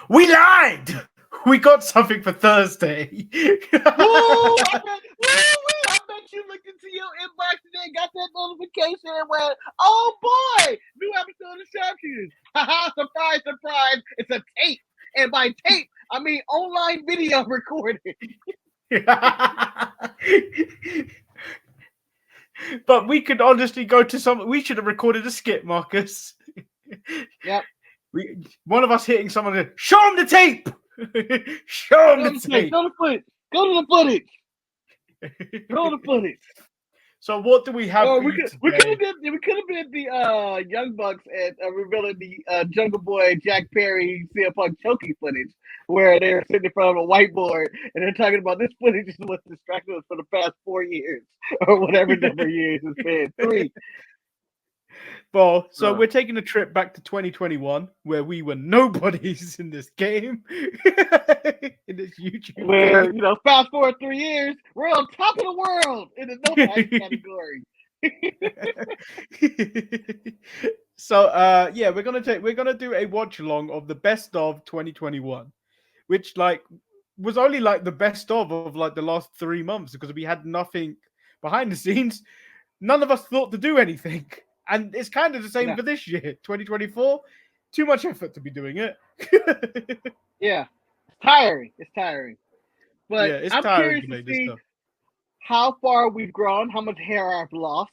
We lied. We got something for Thursday. I bet you looked into your inbox today, got that notification, and went, "Oh boy, new episode of Sharpshooters!" Haha! Surprise, surprise! It's a tape, and by tape, I mean online video recording. But we could honestly go to some. We should have recorded a skit, Marcus. Yep. One of us hitting someone. Show them the tape. Show them the tape. Go to the footage. Go to the footage. Go to the footage. So what do we have? Oh, we could have been the Young Bucks and revealing the Jungle Boy Jack Perry CM Punk choking footage, where they're sitting in front of a whiteboard and they're talking about this footage is what's distracted us for the past 4 years or whatever number of years it's been. 3. Well, so we're taking a trip back to 2021, where we were nobodies in this game, in this YouTube. Where game. Fast forward 3 years, we're on top of the world in the nobody category. So, yeah, we're gonna do a watch along of the best of 2021, which was only the best of the last 3 months because we had nothing behind the scenes. None of us thought to do anything. And it's kind of the same for this year, 2024. Too much effort to be doing it. Yeah. It's tiring. But yeah, it's I'm tiring curious to see how far we've grown, how much hair I've lost,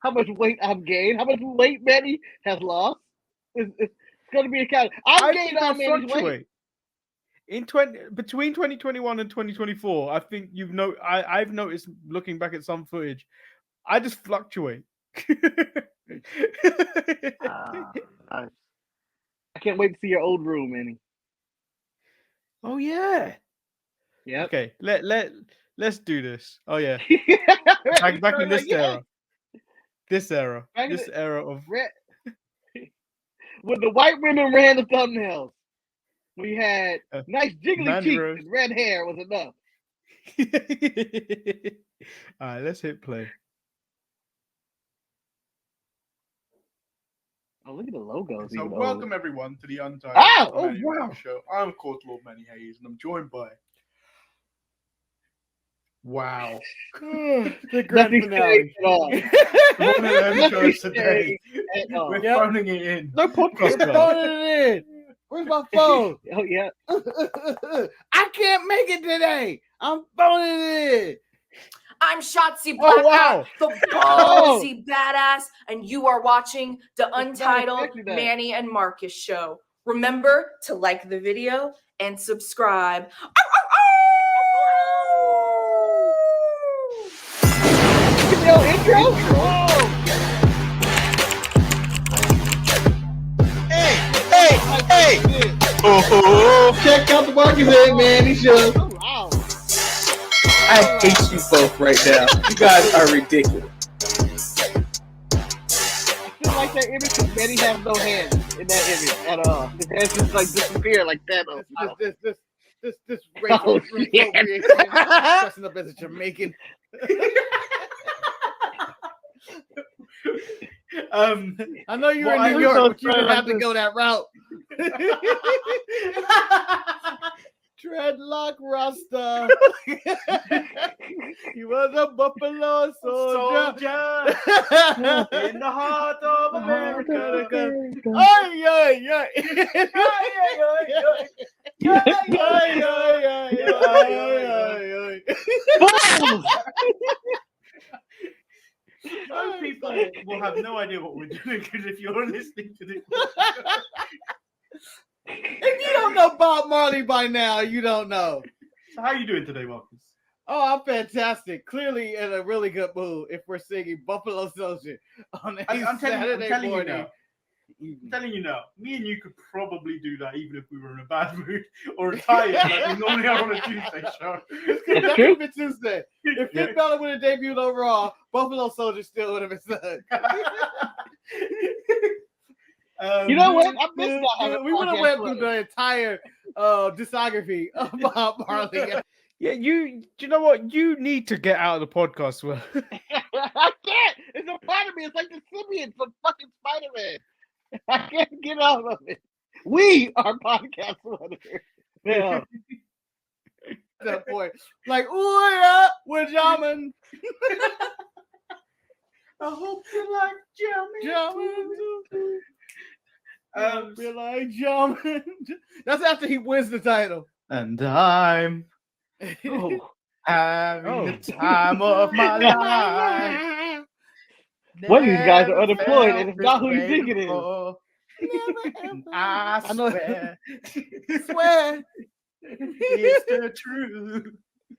how much weight I've gained, how much weight Manny has lost. It's going to be a kind of... I've gained on Manny's weight. Between 2021 and 2024, I think I've noticed, looking back at some footage, I just fluctuate. I can't wait to see your old room, Manny. Oh yeah. Yeah. Okay. Let's do this. Oh yeah. back in this era. This era. This era of red. When the white women ran the thumbnails, we had nice jiggly cheeks and red hair was enough. All right, let's hit play. Oh, look at the logos. So welcome everyone to the Untitled wow. Show. I'm Court Lord Manny Hayes, and I'm joined by the grand finale. One of them shows today. We're phoning it in. No podcast. We're phoning it in. Where's my phone? Oh yeah. I can't make it today. I'm phoning it in. I'm Shotzi Blackheart, the ballsy badass, and you are watching the Untitled Manny and Marcus show. Remember to like the video and subscribe. Intro? Hey! Oh. Check out the Marcus and Manny show. I hate you both right now. You guys are ridiculous. I feel like that image because Manny has no hands in that image at all. His hands just disappear like that. This racial appropriation, dressing up as a Jamaican. I know you're in New York, but you didn't have to go that route. Dreadlock Rasta. He was a buffalo soldier in the heart of America. Most people will have no idea what we're doing because if you're listening to this. If you don't know Bob Marley by now, you don't know. So how are you doing today, Marcus? Oh, I'm fantastic. Clearly in a really good mood if we're singing Buffalo Soldier on a Saturday morning. I'm telling you now, me and you could probably do that even if we were in a bad mood or tired like we normally are on a Tuesday show. That would have been Tuesday. If Finn Balor would have debuted overall, Buffalo Soldier still would have been stuck. You know what? I missed that. We would have went through the entire discography of Bob Marley. Yeah, you know what? You need to get out of the podcast. Well, I can't. It's a part of me. It's like the simian from fucking Spider-Man. I can't get out of it. We are podcast winners. Yeah. That point, like, ooh yeah, we're jamming. I hope you like jamming. Feel like jamming. That's after he wins the title. And I'm Oh. having the time of my life. One of these guys are Never unemployed, and felt it's not who you this think way it is. before. I I know. swear, Swear. it's the truth.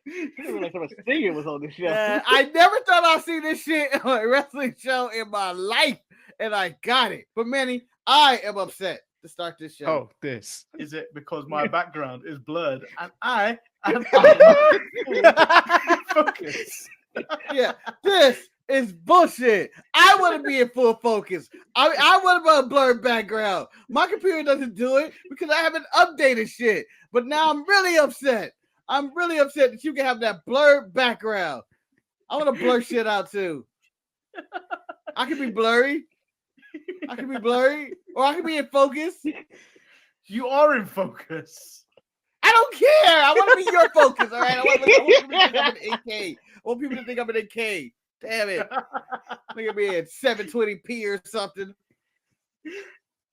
It was like someone singing was on this show. I never thought I'd see this shit on a wrestling show in my life, and I got it. But Manny, I am upset to start this show. Oh, this is it because my background is blurred and I am focus. Yeah, this is bullshit. I want to be in full focus. I want a blurred background. My computer doesn't do it because I haven't updated shit. But now I'm really upset. I'm really upset that you can have that blurred background. I want to blur shit out too. I can be blurry. I can be blurry, or I can be in focus. You are in focus. I don't care. I want to be your focus. All right. I want people to think I'm an AK. I want people to think I'm an AK. Damn it. Look at me at 720p or something.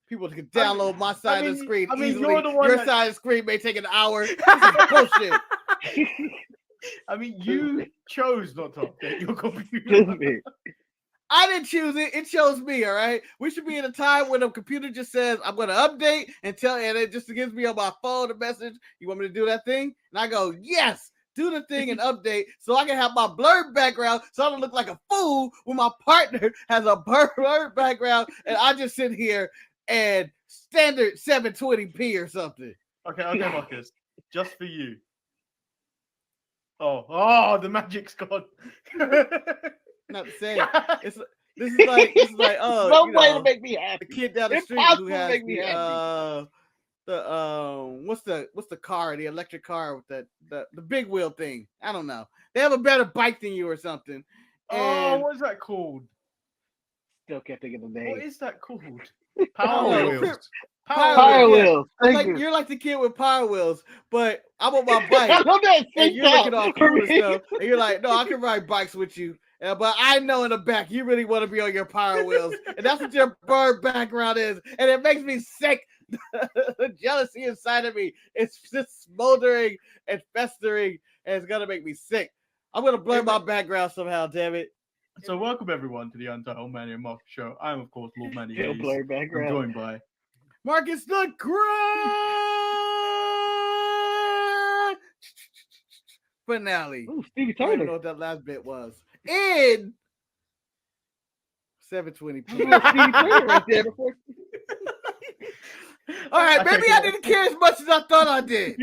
People can download my side of the screen easily. You're the one Your that... side of the screen may take an hour. This is bullshit. I mean, you chose not to update your computer. I didn't choose it. It chose me, all right? We should be in a time when the computer just says, I'm going to update and it just gives me on my phone a message. You want me to do that thing? And I go, yes, do the thing and update so I can have my blurred background so I don't look like a fool when my partner has a blurred background and I just sit here and standard 720p or something. Okay, Marcus. Just for you. Oh, the magic's gone. Not the same. This is like oh, no you way know, to make me happy. the kid down the It's street who possible to has make me happy. what's the car, the electric car with the big wheel thing. I don't know. They have a better bike than you or something. And What is that called? Still can't think of the name. What is that called? Power Wheels. Power Wheels. It's Thank like you. you're like the kid with Power Wheels, but I'm on my bike. I And you're looking all cool and stuff, and you're like, no, I can ride bikes with you. But I know in the back you really want to be on your Power Wheels, and that's what your bird background is, and it makes me sick. The jealousy inside of me is just smoldering and festering, and it's gonna make me sick. I'm gonna blur my background somehow, damn it. So welcome everyone to the Untitled Manny and Marcus show. I'm of course Lord Manny. Still blurred I'm background. joined by Marcus the Grand Finale. Ooh, Stevie I don't even know Turner. what that last bit was. In 720p. Stevie Turner right there before. All right, maybe I didn't care as much as I thought I did.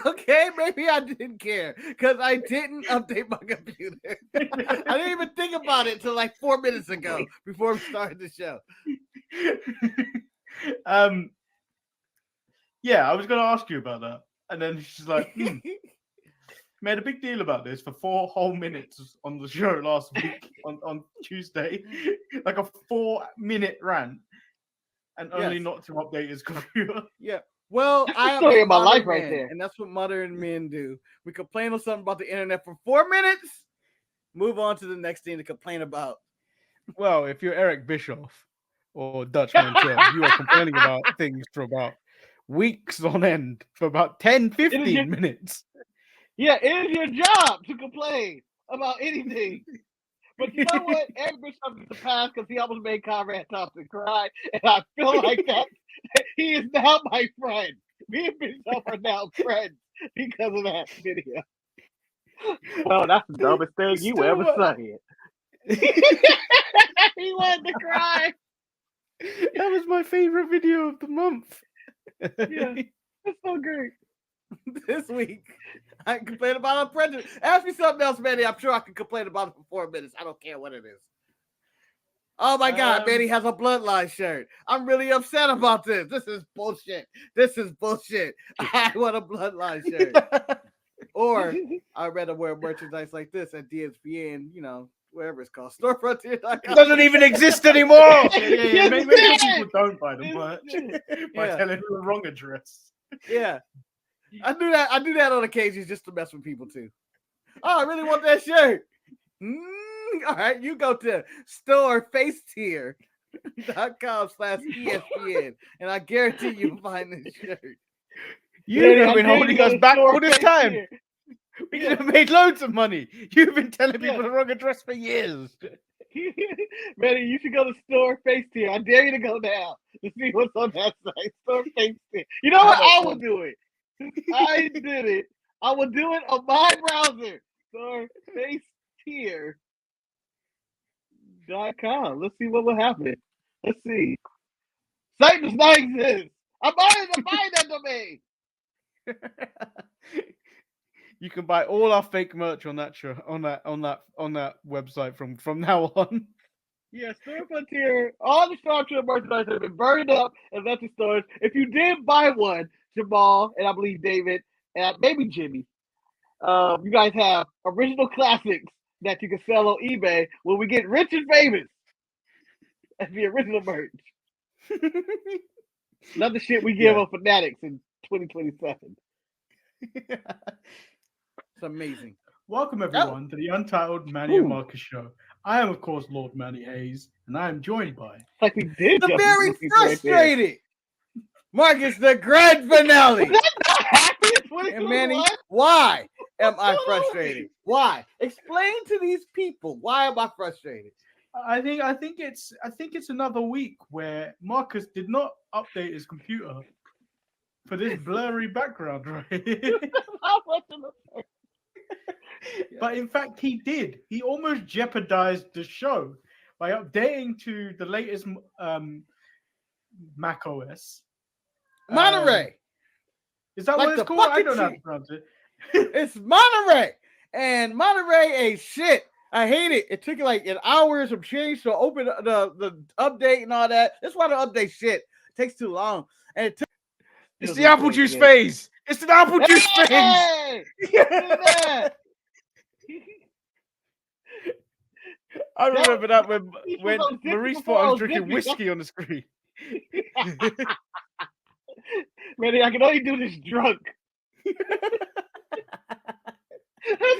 Okay, maybe I didn't care because I didn't update my computer. I didn't even think about it till like 4 minutes ago before we started the show. Yeah, I was going to ask you about that, and then she's like, made a big deal about this for 4 whole minutes on the show last week on Tuesday, like a 4-minute rant, and only not to update his computer. Yeah. Well, That's I the am story a of my life modern right man, there. and that's what modern men do. We complain on something about the internet for 4 minutes, move on to the next thing to complain about. Well, if you're Eric Bischoff or Dutch Mantel, you are complaining about things for about weeks on end, for about 10, 15 minutes. Yeah, it is your job to complain about anything. But you know what? Eric Bischoff is the past because he almost made Conrad Thompson cry. And I feel like that he is now my friend. Me and Bischoff are now friends because of that video. Oh, that's the dumbest thing you ever said. He wanted to cry. That was my favorite video of the month. Yeah, that's so great. This week, I can complain about a prejudice. Ask me something else, Manny. I'm sure I can complain about it for 4 minutes. I don't care what it is. Oh my God, Manny has a Bloodline shirt. I'm really upset about this. This is bullshit. I want a Bloodline shirt. Or I'd rather wear merchandise like this at DSPN, whatever it's called, storefrontier.com. It doesn't even exist anymore. Yes, Maybe it some is. people don't buy the merch by Yeah. telling them the wrong address. Yeah. I do that. I do that on occasions just to mess with people too. Oh, I really want that shirt. All right, you go to storefacetier.com/ESPN, and I guarantee you'll find this shirt. You have I been dare holding you to us go to back Store all this Face time. Tier. We could have made loads of money. You've been telling people Yeah. the wrong address for years. Manny, you should go to Store Face Tier. I dare you to go now to see what's on that site. Store Face Tier. You know what? I will do it. I did it. I will do it on my browser. StoreFaceTier.com. Let's see what will happen. Let's see. Site does not exist. I'm buying that domain. You can buy all our fake merch on that show, on that website from now on. Yeah, Store Frontier, all the Star Trek merchandise have been burned up and left in stores. If you did buy one, Jamal, and I believe David, and maybe Jimmy, you guys have original classics that you can sell on eBay when we get rich and famous. That's the original merch. Not the shit we give on Fanatics in 2027. It's amazing. Welcome everyone to the Untitled Manny and Marcus show. I am of course Lord Manny Hayes, and I am joined by Like we did. The Justice very League right there. frustrated Marcus, the grand finale. Did that not happen in And Manny, 2021? why am I frustrated? Why? Explain to these people why am I frustrated? I think it's another week where Marcus did not update his computer for this blurry background, right? But in fact, he did. He almost jeopardized the show by updating to the latest Mac OS. Monterey. Is that Like what it's the called? I fucking don't know how to shit. pronounce it. It's Monterey. And Monterey ain't shit. I hate it. It took like an hour or some change to open the update and all that. That's why the update shit. It takes too long. And it took It's the apple juice phase. It's the apple juice phase. Hey! Look at that. I remember that when was Maurice before thought I I was was drinking Jiffy. whiskey on the screen. Man, I can only do this drunk. That's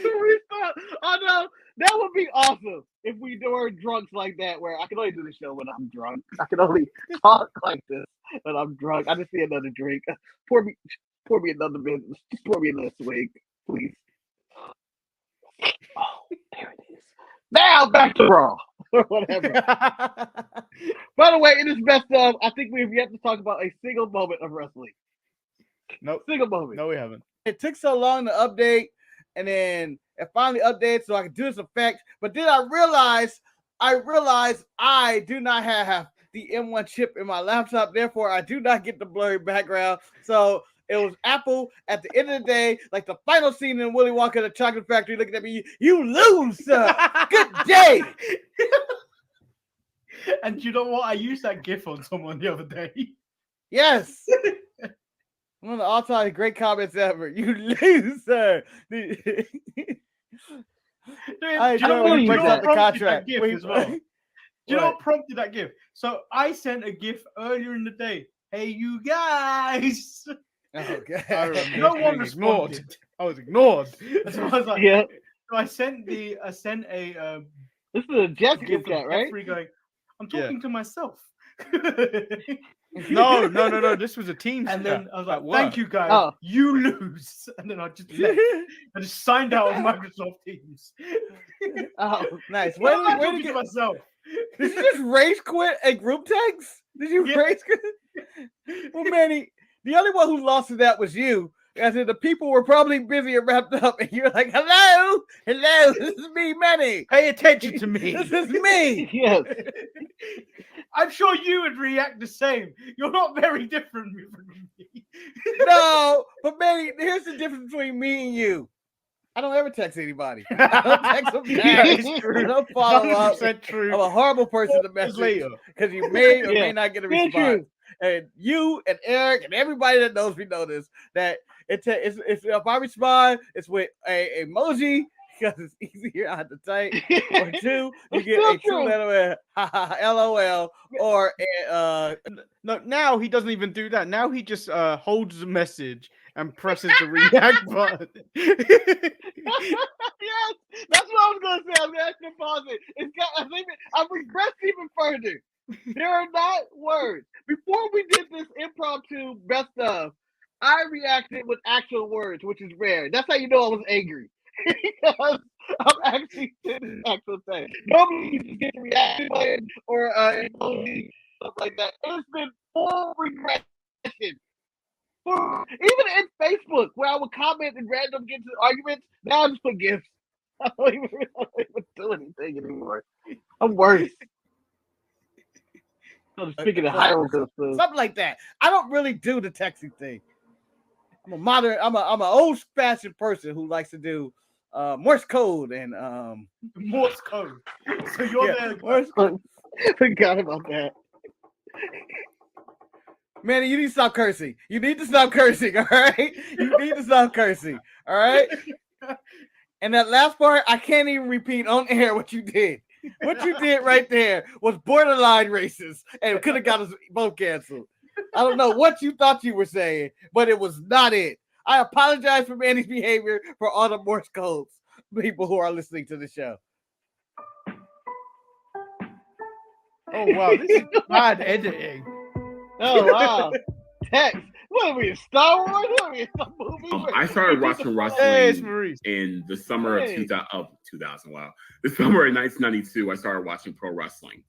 what we thought. I know that would be awesome if we were drunks like that, where I can only do the show when I'm drunk. I can only talk like this when I'm drunk. I just need another drink. Pour me another bit. Just pour me another swig, please. Oh, there it is. Now back to Raw or whatever. By the way, in this best of, I think we have yet to talk about a single moment of wrestling. Nope. Single moment. No, we haven't. It took so long to update, and then it finally updated so I could do this effect. But then I realized I do not have the M1 chip in my laptop. Therefore, I do not get the blurry background. So it was Apple at the end of the day, like the final scene in Willy Wonka the Chocolate Factory, looking at me. You lose, sir. Good day. And you know what? I used that GIF on someone the other day. Yes. One of the all-time great comments ever. You loser. Do I you know enjoy when he what breaks out the prompted contract. that GIF Wait, as well? Do you know what? what prompted that GIF? So I sent a GIF earlier in the day. Hey, you guys! Okay. I remember. No one responded. I was ignored. So I was like, Yeah. So I sent a This is a Jets GIF group of chat, right? Jeffrey going, I'm talking to myself. No. This was a team. And then I was like, work. thank you guys. Oh. You lose. And then I just left. I just signed out of Microsoft Teams. Oh, Nice. Why am I Where talking did to myself? Did you just rage quit a group text? Did you Yeah. rage quit? Well, Manny, the only one who lost to that was you. As in the people were probably busy and wrapped up, and you're like, hello, this is me, Manny. Pay attention to me. This is me. yes. I'm sure you would react the same. You're not very different from me. No, but Manny, here's the difference between me and you. I don't ever text anybody. I don't text them back. It's true. I don't follow up. 100% true. I'm a horrible person to Years message later. because you may or Yeah. may not get a Very response. true. And you and Eric and everybody that knows me know this, that if I respond, it's with a emoji because it's easier on the type. Or 2, you get still a 2-letter LOL or No, now he doesn't even do that. Now he just holds the message and presses the react button. Yes, that's what I was gonna say. I was gonna ask you to pause it. I've regressed even further. There are not words. Before we did this impromptu best of, I reacted with actual words, which is rare. That's how you know I was angry. Because I'm actually saying the actual thing. Normally you just get a reaction button or emoji, stuff like that. It's been full regression. Even in Facebook, where I would comment and random get into arguments, now I just put gifts. I don't even do anything anymore. I'm worse. I'm speaking of hierarchical stuff. something like that. I don't really do the texting thing. I'm an old-fashioned person who likes to do Morse code and Morse code. So you're there. Morse code. Forgot about that. Manny, you need to stop cursing. You need to stop cursing, all right? You need to stop cursing, all right? And that last part, I can't even repeat on air what you did. What you did right there was borderline racist and could have got us both canceled. I don't know what you thought you were saying, but it was not it. I apologize for Manny's behavior for all the Morse codes, people who are listening to the show. Oh, wow. This is bad editing. Oh, wow. Text. What are we, in Star Wars? What are we, in some movie? I started watching wrestling in the summer of 2000. Wow. The summer of 1992, I started watching pro wrestling.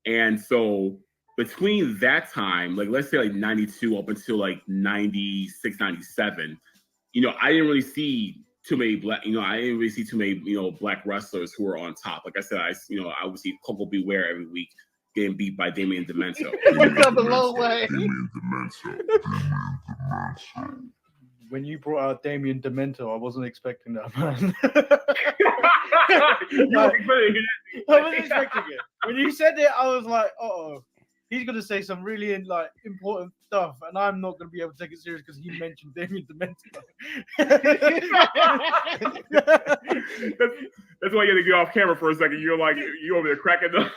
And so between that time, like let's say like 92 up until like 96, 97, I didn't really see too many black, I didn't really see too many, black wrestlers who were on top. Like I said, I would see Coco Beware every week getting beat by Damien Demento. When you brought out Damien Demento, I wasn't expecting that, man. I wasn't expecting it. When you said it, I was like, uh-oh. He's going to say some really important stuff, and I'm not going to be able to take it serious because he mentioned Damien Demento. That's why you had to get off camera for a second. You're over there cracking up.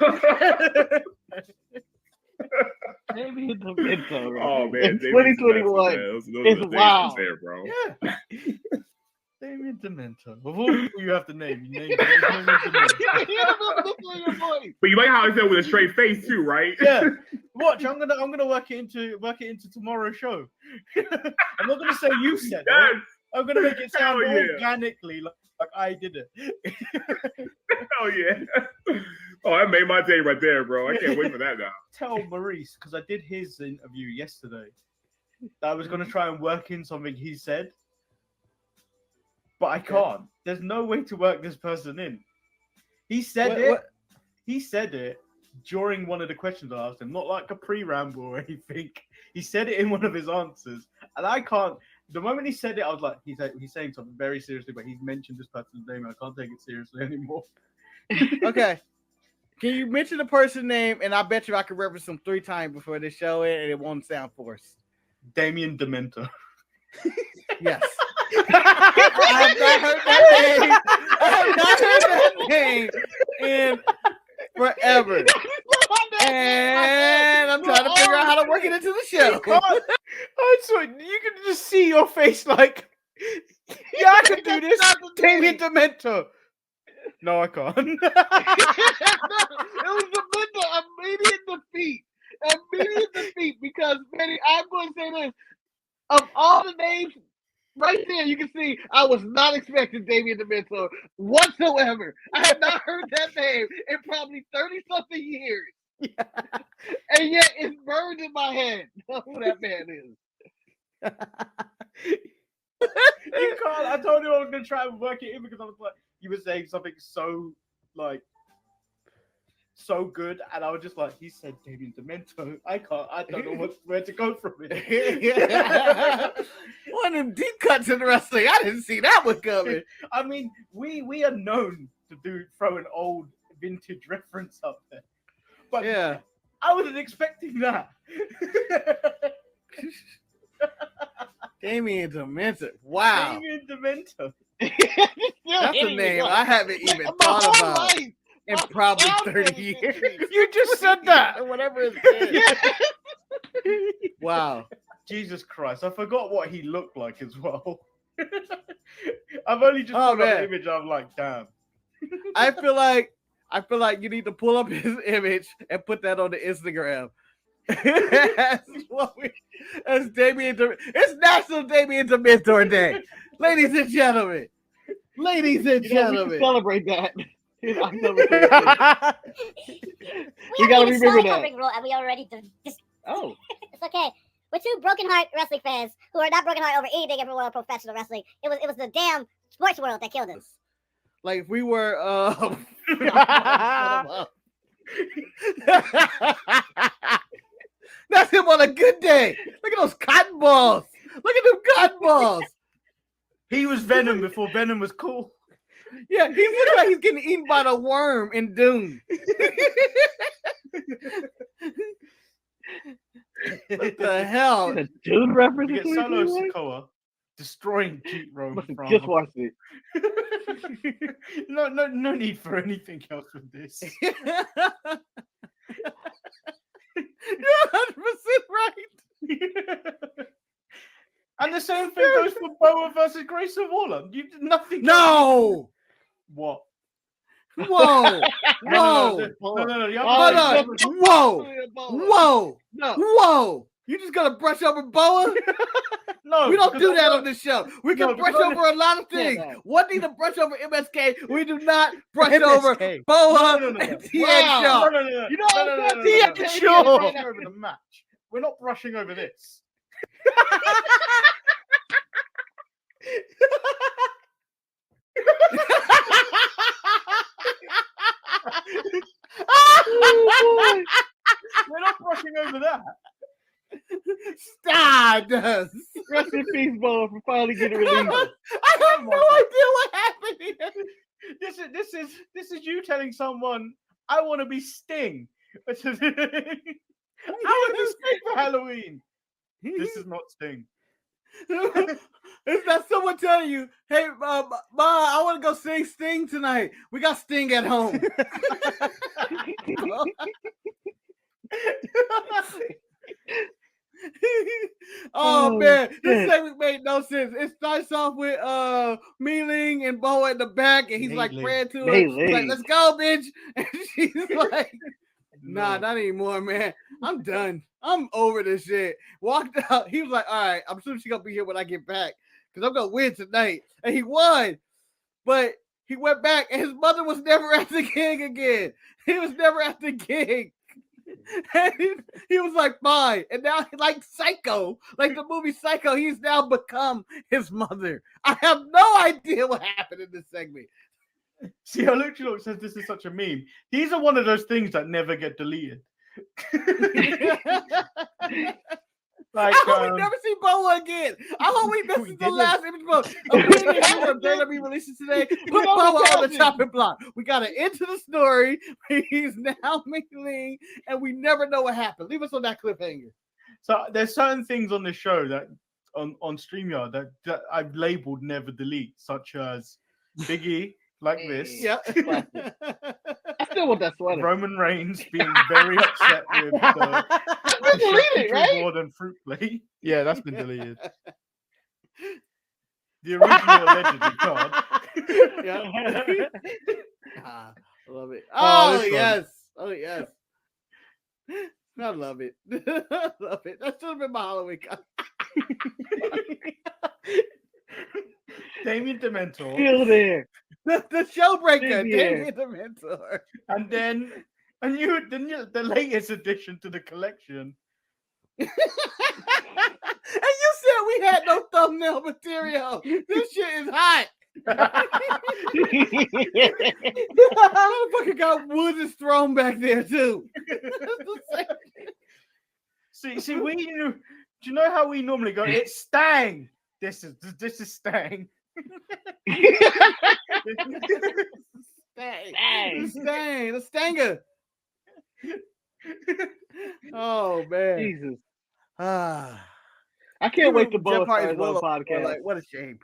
Damien Demento. Right? Oh, man. 2021 is wild. There, bro. Yeah. Damien Demento. Of all people you have to name, you name Damien Demento. But you like how I said with a straight face too, right? Yeah. Watch, I'm gonna work it into tomorrow's show. I'm not gonna say you said it. I'm gonna make it sound organically like I did it. Hell yeah. Oh, that made my day right there, bro. I can't wait for that now. Tell Maurice, because I did his interview yesterday, that I was gonna try and work in something he said. But I can't. There's no way to work this person in. He said it. He said it during one of the questions I asked him, not like a pre-ramble or anything. He said it in one of his answers, and I can't. The moment he said it, I was like, he's saying something very seriously, but he's mentioned this person's name, and I can't take it seriously anymore. Okay. Can you mention the person's name, and I bet you I can reference him 3 times before this show, and it won't sound forced. Damien Demento. Yes. I have not heard that name. I have not heard that name in forever. And I'm trying to figure out how to work it into the show. I swear, you can just see your face like, yeah, I can do this. Damien Demento. No, I can't. It was Demento. Immediate defeat. Because, Manny, I'm going to say this. Of all the names, right there, you can see I was not expecting Damien Demento whatsoever. I had not heard that name in probably 30-something years. Yeah. And yet it's burned in my head who that man is. You can't. I told you I was going to try and work it in because I was like, you were saying something so good, and I was just like, he said Damien Demento. I don't know where to go from it. One of them deep cuts in wrestling. I didn't see that one coming. I mean, we are known to throw an old vintage reference up there. But yeah, I wasn't expecting that. Damien Demento. Wow. Damien Demento. That's a name I haven't even thought about in probably 30 years. You just said that. Whatever it is. Wow. Jesus Christ. I forgot what he looked like as well. I've only just pulled up the image. I'm like, damn. I feel like you need to pull up his image and put that on the Instagram. As Damien, it's National Damien to Mentor Day, ladies and gentlemen. Ladies and gentlemen, we celebrate that. We gotta remember that. Rule, and we already just. Oh, it's okay. We're two broken heart wrestling fans who are not broken heart over anything in the world of professional wrestling. It was the damn sports world that killed us. Like if we were that's him on a good day. Look at those cotton balls. Look at them cotton balls. He was Venom before Venom was cool. Yeah, he looks like he's getting eaten by the worm in Doom. What the hell? The Dune reference. You get Solo Sikoa destroying Cheat Road. Just watch it. No need for anything else with this. You're 100% right. And the same thing goes for Boa versus Grayson Waller. You did nothing. No. What? Whoa. No. Hold on. Whoa. No. Whoa. You just gonna brush over Boa? No, we don't do that on this show. We can brush over a lot of things. Yeah, no. One thing to brush over MSK, we do not brush over Boa and TN Shaw. No. You know what I'm TN Shaw. Over the match. We're not brushing over this. We're not brushing over that. Stardust. Rest in peace, Boa, for finally getting released. I have no idea what happened here. This is you telling someone I want to be Sting. I want to be Sting for Halloween. This is not Sting. It's not someone telling you, hey, Ma, I want to go sing Sting tonight. We got Sting at home. Oh man, this segment made no sense. It starts off with Mealing and Boa in the back, and he's like praying to her. He's like, let's go, bitch. And she's like, nah, not anymore, man. I'm done. I'm over this shit. Walked out. He was like, all right, I'm sure she's gonna be here when I get back. Because I'm gonna win tonight. And he won. But he went back and his mother was never at the gig again. He was never at the gig. And he was like, fine. And now, like Psycho, like the movie Psycho, he's now become his mother. I have no idea what happened in this segment. See how Luchador says this is such a meme. These are one of those things that never get deleted. Like, I hope we never see Boa again. I hope this is the last image of gonna be releasing today. Put Boa on the chopping block. We got to enter the story. He's now mingling, and we never know what happened. Leave us on that cliffhanger. So there's certain things on the show that on StreamYard that I've labeled never delete, such as Big E like this. Yeah. I still want that sweater. Roman Reigns being very upset with the deleted, right? board and fruit plate. Yeah, that's been deleted. The original allegedly card. Yeah. I love it. Oh yes. Oh yes. I love it. I love it. That should have been my Halloween card. Damien Dementor. Still there. The showbreaker, Damien Dementor. And then the latest addition to the collection. And you said we had no thumbnail material. This shit is hot. Motherfucker got Woods' throne back there too. See, we knew. Do you know how we normally go? It's Stang. This is Stang. The Stanger. Oh man, Jesus. I can't wait to Boa start his own podcast. Like, what a shame.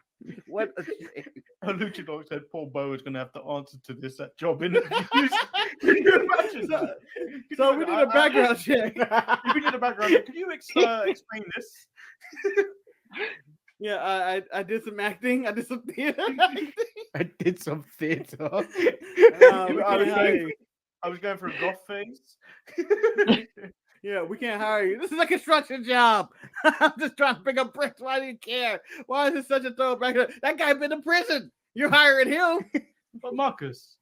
What a shame. Luchador said Paul Bow is going to have to answer to this at job interviews. Can you imagine that? So we need a background check. We need a background check. Can you explain this? Yeah, I did some acting. I did some theater acting. I did some theater. I was going for a goth phase. Yeah, we can't hire you. This is a construction job. I'm just trying to pick up bricks. Why do you care? Why is it such a throwback? That guy been in prison. You're hiring him. But Marcus,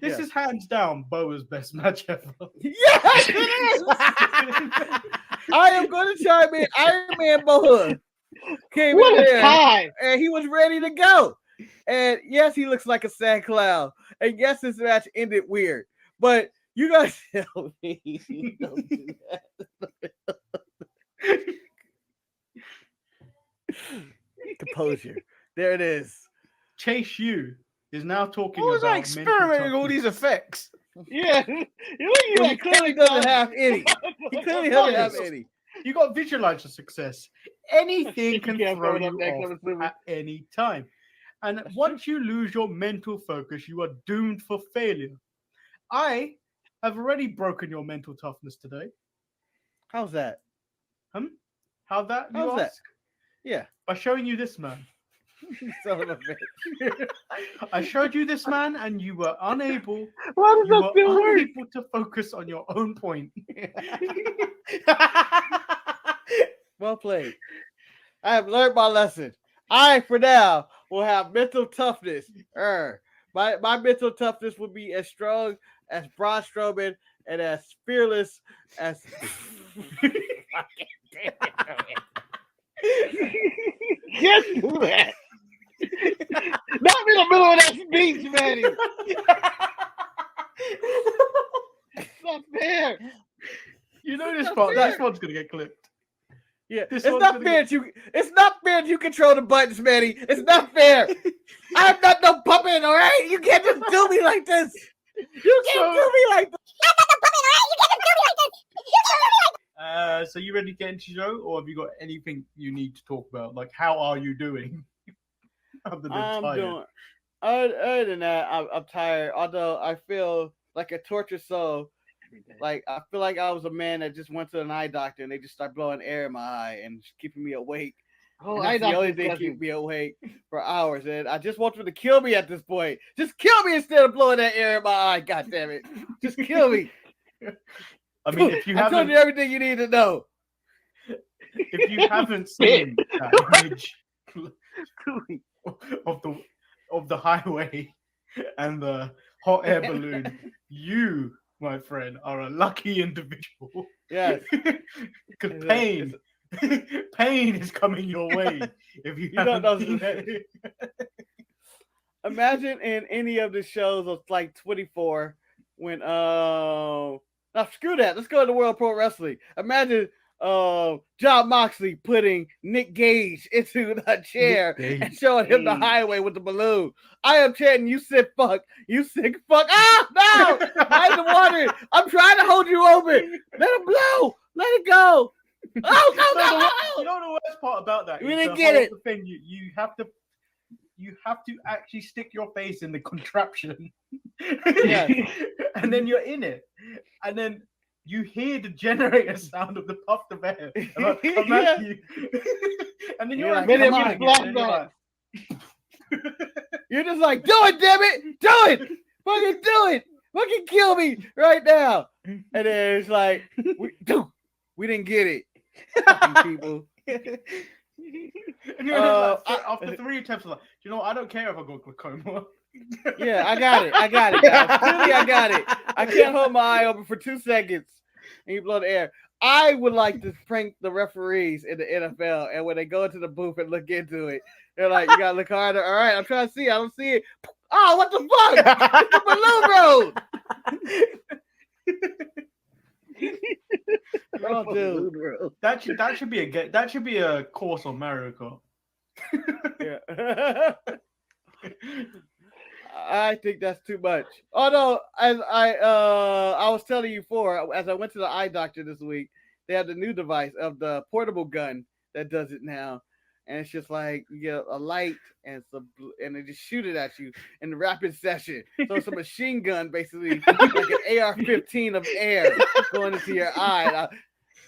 this is hands down Boa's best match ever. Yes, it is. I am going to chime in. Iron Man Boa came What in a there, time! and he was ready to go. And yes, he looks like a sad clown. And yes, this match ended weird. But you guys tell me. Don't do that. Composure. There it is. Chase U is now talking was about I experimenting with all these effects? Yeah, you Well, he clearly doesn't have any. He clearly doesn't have any. You got to visualize your success. Anything can Yeah, throw throw it you up next, off I'm assuming. at any time. And once you lose your mental focus, you are doomed for failure. I have already broken your mental toughness today. How's that? How's that, you How's that? ask? Yeah. By showing you this man. Son of a bitch. I showed you this man and you were unable Why does that still work? to focus on your own point. Well played. I have learned my lesson. I, for now, will have mental toughness. My mental toughness will be as strong as Braun Strowman and as fearless as. Can't do that. Not in the middle of that speech, Manny. It's not fair. You know this part. This one's gonna get clipped. Yeah, This it's one's not gonna fair. It's not fair that you control the buttons, Manny. It's not fair. I'm not no puppet, all right? You can't just do me like this. You can't do me like this. So you ready to get into the show, or have you got anything you need to talk about? Like, how are you doing? Other than tired. Other than that, I'm tired. Although I feel like a tortured soul. Like I feel like I was a man that just went to an eye doctor and they just start blowing air in my eye and just keeping me awake. Oh, And that's the only thing keep me awake for hours. And I just want them to kill me at this point. Just kill me instead of blowing that air in my eye. God damn it! Just kill me. I mean, if you I told you everything you need to know. If you haven't seen that image of the highway and the hot air balloon, you, my friend, are a lucky individual. Yes. Because pain is coming your way if you don't know. seen that. Imagine in any of the shows of like 24 when now screw that. Let's go to the World Pro Wrestling. Imagine Jon Moxley putting Nick Gage into the chair and showing him the highway with the balloon. I am chanting, "You sick fuck! You sick fuck!" Ah, no! I am wondering. I'm trying to hold you open. Let it blow. Let it go. Oh, no. You know the worst part about that? We didn't get it. Thing you have to actually stick your face in the contraption. Yeah. And then you're in it. And then you hear the generator sound of the puff of air about to come at you. And then you're you're just like, do it, damn it! Do it! Fucking do it! Fucking kill me right now! And then it's like, we didn't get it. Fucking people. And you're just like, after 3 attempts, like, you know, I don't care if I go glaucoma. Yeah, I got it, guys. Clearly, I got it. I can't hold my eye open for 2 seconds and you blow the air. I would like to prank the referees in the NFL, and when they go into the booth and look into it, they're like, "You gotta look harder." All right, I'm trying to see. I don't see it. Oh, what the fuck? It's the balloon road. Oh, dude. That should be a course on Mario Kart. Yeah. I think that's too much. Although, as I was telling you before, as I went to the eye doctor this week, they have the new device of the portable gun that does it now. and it's just like you get a light and and they just shoot it at you in the rapid session. So it's a machine gun, basically, like an AR-15 of air going into your eye.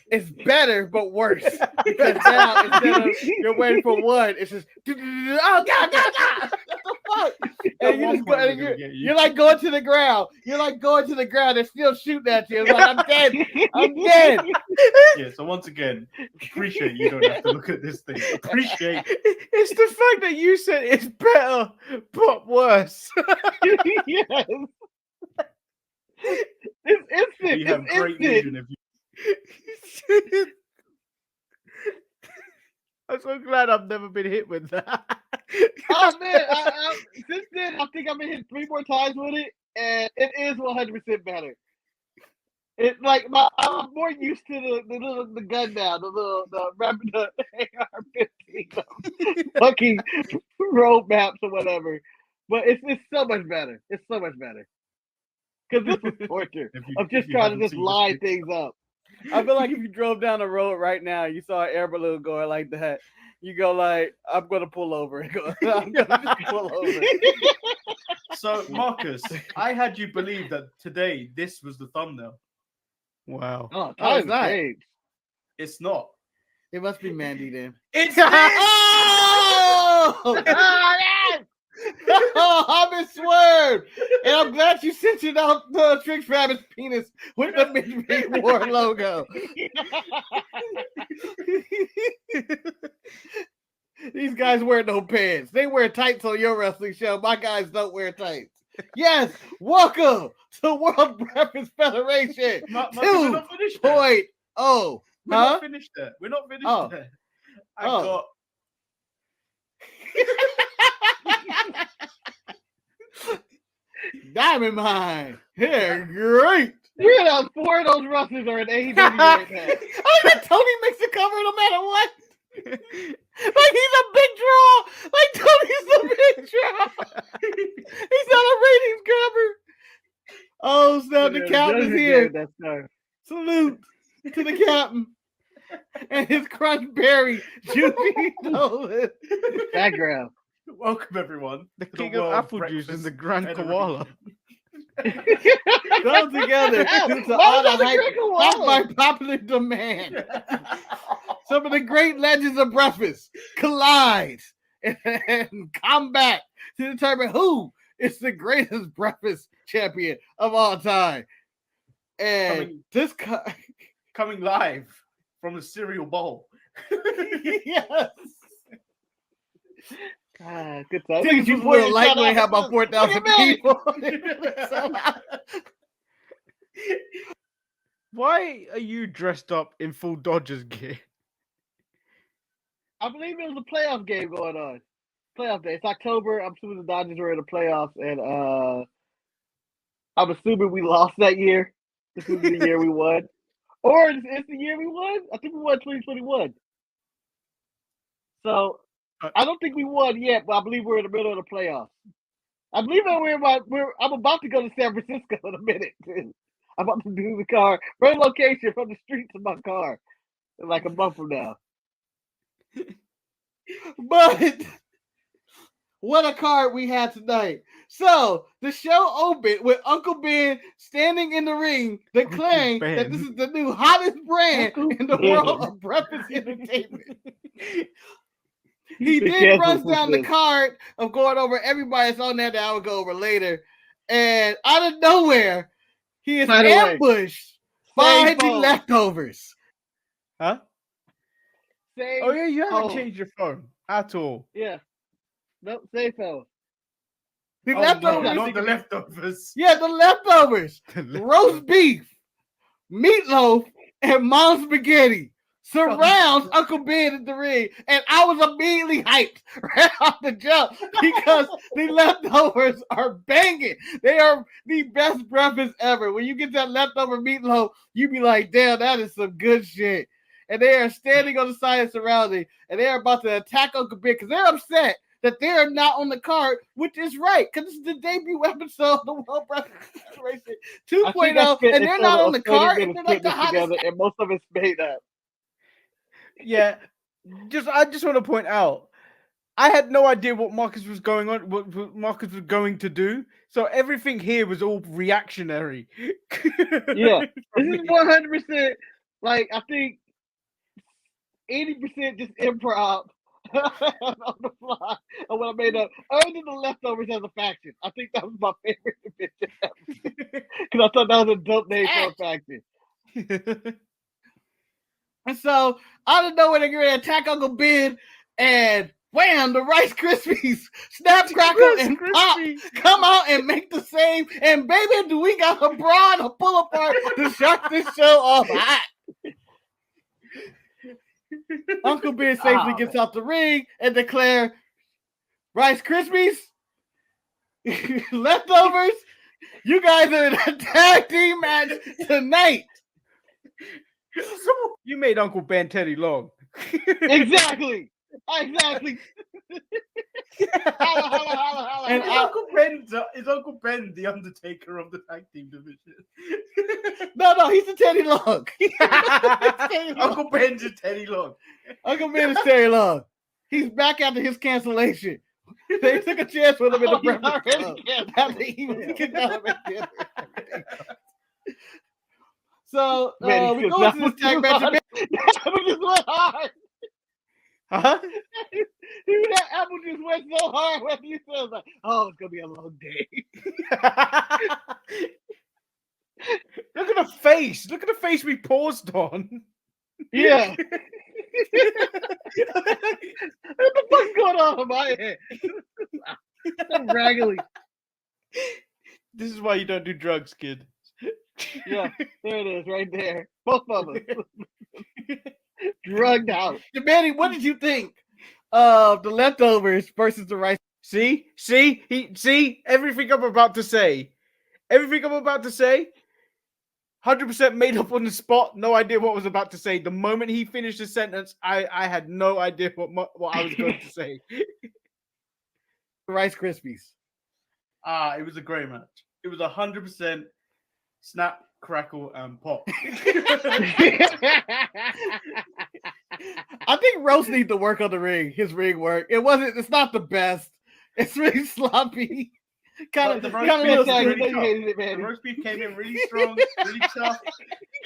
It's better, but worse, because now instead of you're waiting for one, it's just oh god, what the fuck? And you just go, and you're like going to the ground. You're like going to the ground. They're still shooting at you. It's like I'm dead. I'm dead. Yeah. So once again, appreciate you don't have to look at this thing. Appreciate it's the fact that you said it's better but worse. Yes. It's instant. You have It's great instant. vision if you. I'm so glad I've never been hit with that. Oh man, since then I think I've been hit 3 more times with it, and it is 100% better. It's like I'm more used to the gun now, the AR-15 fucking roadmaps or whatever. But it's so much better. It's so much better because this is torture. I'm just trying to just line things up. I feel like if you drove down the road right now, you saw an air balloon going like that, you go like, I'm gonna pull over. I'm gonna just pull over. So Marcus, I had you believe that today this was the thumbnail. Wow. Oh, it's not. It's not. It must be Mandy then. It's Oh! Oh, I've been swerved, and I'm glad you censored out the Trix Rabbit's penis with the Midway War logo. These guys wear no pants. They wear tights on your wrestling show. My guys don't wear tights. Yes, welcome to World Breakfast Federation 2.0. We're not finished there. We're not finished there. I got. Diamond Mine. Yeah, great. You know, 4 of those wrestlers are in AEW right now. Oh, that Tony makes the cover no matter what. Like he's a big draw. Like Tony's a big draw. He's not a ratings grabber. Oh, snap, the captain's here. Salute to the captain. And his crunch berry juicy Nolan. Background. Welcome everyone. The king of apple juice and the Grand Koala. Come together to honor hype by popular demand. Some of the great legends of breakfast collide and combat to determine who is the greatest breakfast champion of all time. And coming live from the cereal bowl. Yes. Good time. You little lightweight have about 4,000 people. Why are you dressed up in full Dodgers gear? I believe it was a playoff game going on. Playoff day. It's October. I'm assuming the Dodgers were in the playoffs, and I'm assuming we lost that year. This is the year we won. Or it's the year we won? I think we won 2021. So I don't think we won yet, but I believe we're in the middle of the playoffs. I believe I'm about to go to San Francisco in a minute. I'm about to do the car relocation from the streets of my car in like a month from now. But what a card we had tonight. So the show opened with Uncle Ben standing in the ring declaring that this is the new hottest brand in the world of breakfast entertainment. He then runs down the card of going over everybody that's on there that I will go over later. And out of nowhere, he is ambushed by the leftovers. Huh? Oh, yeah, you haven't changed your phone at all. Yeah. Nope, same phone. The leftovers. No, not the leftovers. Yeah, the leftovers. Roast beef, meatloaf, and mom's spaghetti surrounds Uncle Ben in the ring, and I was immediately hyped right off the jump because the leftovers are banging. They are the best breakfast ever. When you get that leftover meatloaf, you be like, damn, that is some good shit. And they are standing on the side and surrounding, and they are about to attack Uncle Ben because they're upset that they are not on the card, which is right, because this is the debut episode of the World Breakfast Federation 2.0, and they're not on the card, and they're like the hottest. And most of it's made up. Yeah, I just want to point out, I had no idea what Marcus was going on, what Marcus was going to do. So everything here was all reactionary. Yeah, this is 100%. Like I think 80% just improv on the fly of what I made up. Other than the leftovers as a faction, I think that was my favorite division because I thought that was a dope name for a faction. And so out of nowhere, they're going to attack Uncle Ben, and wham! The Rice Krispies snap, crackle, and pop come out and make the save. And baby, do we got a bra to pull apart to shut this show off hot. Uncle Ben safely gets out the ring and declare, Rice Krispies, leftovers, you guys are in a tag team match tonight. You made Uncle Ben Teddy Long. Exactly. Exactly. Holla. And Uncle Ben the Undertaker of the tag team division? No, he's the Teddy Long. Uncle Ben's a Teddy Long. Uncle Ben is Teddy Long. He's back after his cancellation. They took a chance with him in the Breakfast Club. So we go into this tag match. That just went hard. Huh? That apple just went so hard when you said like, "Oh, it's gonna be a long day." Look at the face. Look at the face we paused on. Yeah. What the fuck's going on in my head? I'm raggedy. This is why you don't do drugs, kid. Yeah, there it is, right there. Both of us. Drugged out. Manny, what did you think of the leftovers versus the Rice? See, everything I'm about to say. 100% made up on the spot. No idea what I was about to say. The moment he finished the sentence, I had no idea what I was going to say. Rice Krispies. It was a great match. It was 100% snap, crackle, and pop. I think Rose needs to work on the ring. His ring work. It's not the best. It's really sloppy. The roast beef came in really strong, really tough.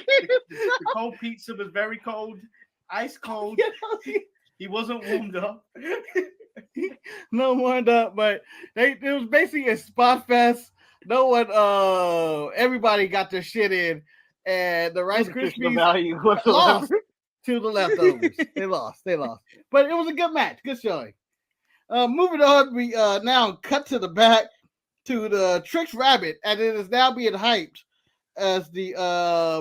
The cold pizza was very cold, ice cold. He wasn't warmed up. No warmed up, but it was basically a spot fest. No one, everybody got their shit in, and the Rice Krispies lost to the leftovers. They lost. But it was a good match. Good showing. Moving on, we now cut to the back to the Trix Rabbit, and it is now being hyped as the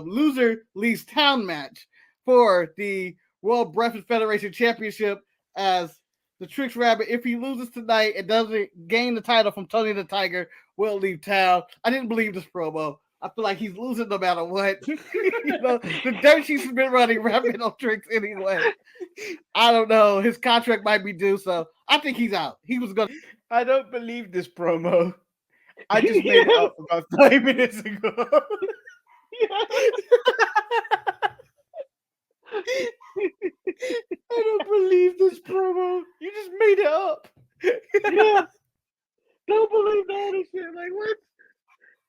loser leaves town match for the World Breakfast Federation Championship, as the Trix Rabbit, if he loses tonight and doesn't gain the title from Tony the Tiger, will leave town. I didn't believe this promo. I feel like he's losing no matter what. The dirt sheets has been running rampant on Trix anyway. I don't know. His contract might be due, so I think he's out. I don't believe this promo. I just made it up about 5 minutes ago. I don't believe this promo. You just made it up. Yeah. Don't believe that and shit. Like, what?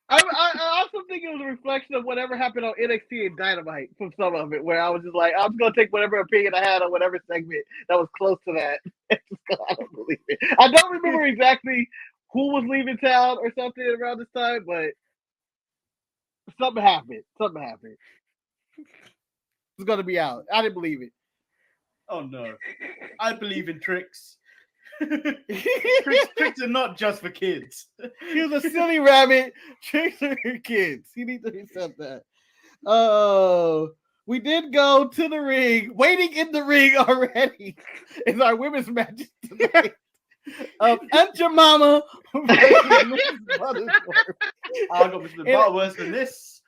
I also think it was a reflection of whatever happened on NXT and Dynamite from some of it, where I was just like, I'm going to take whatever opinion I had on whatever segment that was close to that. I don't believe it. I don't remember exactly who was leaving town or something around this time, but something happened. It's going to be out. I didn't believe it. Oh, no. I believe in Trix. Tricks are not just for kids. He was a silly rabbit. Tricks are for kids. You need to accept that. Oh, we did go to the ring. Waiting in the ring already is our women's match tonight. Aunt Your Mama versus Butterworth. I got Mr. Butterworth than this.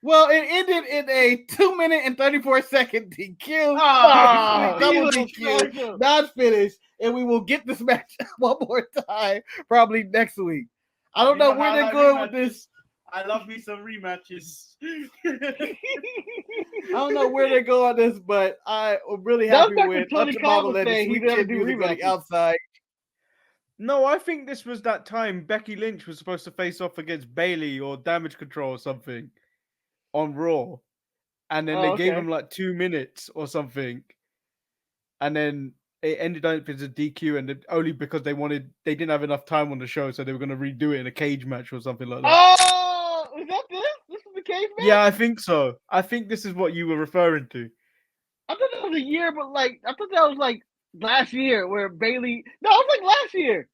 Well, it ended in a 2 minute and 34-second DQ. Double DQ, not finished, and we will get this match one more time probably next week. I don't know where they're going with this. I love me some rematches. I don't know where they go on this, but I'm really happy with Tony Khan was saying he's never do rematches outside. No, I think this was that time Becky Lynch was supposed to face off against Bayley or Damage Control or something on Raw. And then they gave him like 2 minutes or something. And then it ended up as a DQ, and only because they didn't have enough time on the show, so they were going to redo it in a cage match or something like that. Oh, is that this? This is the cage match? Yeah, I think so. I think this is what you were referring to. I thought that was a year, but like I thought that was like last year where Bayley. No, it was like last year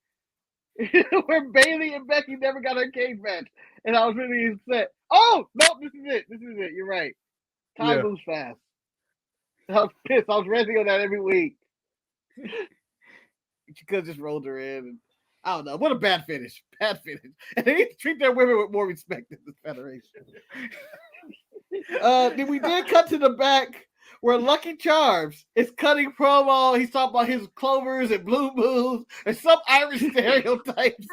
where Bayley and Becky never got a cage match, and I was really upset. Oh no, this is it. This is it. You're right. Time moves fast. I was pissed. I was ranting on that every week. You could have just rolled her in. And, I don't know. What a bad finish. Bad finish. And they need to treat their women with more respect in this federation. Then we did cut to the back where Lucky Charms is cutting promo. He's talking about his clovers and blue moves and some Irish stereotypes.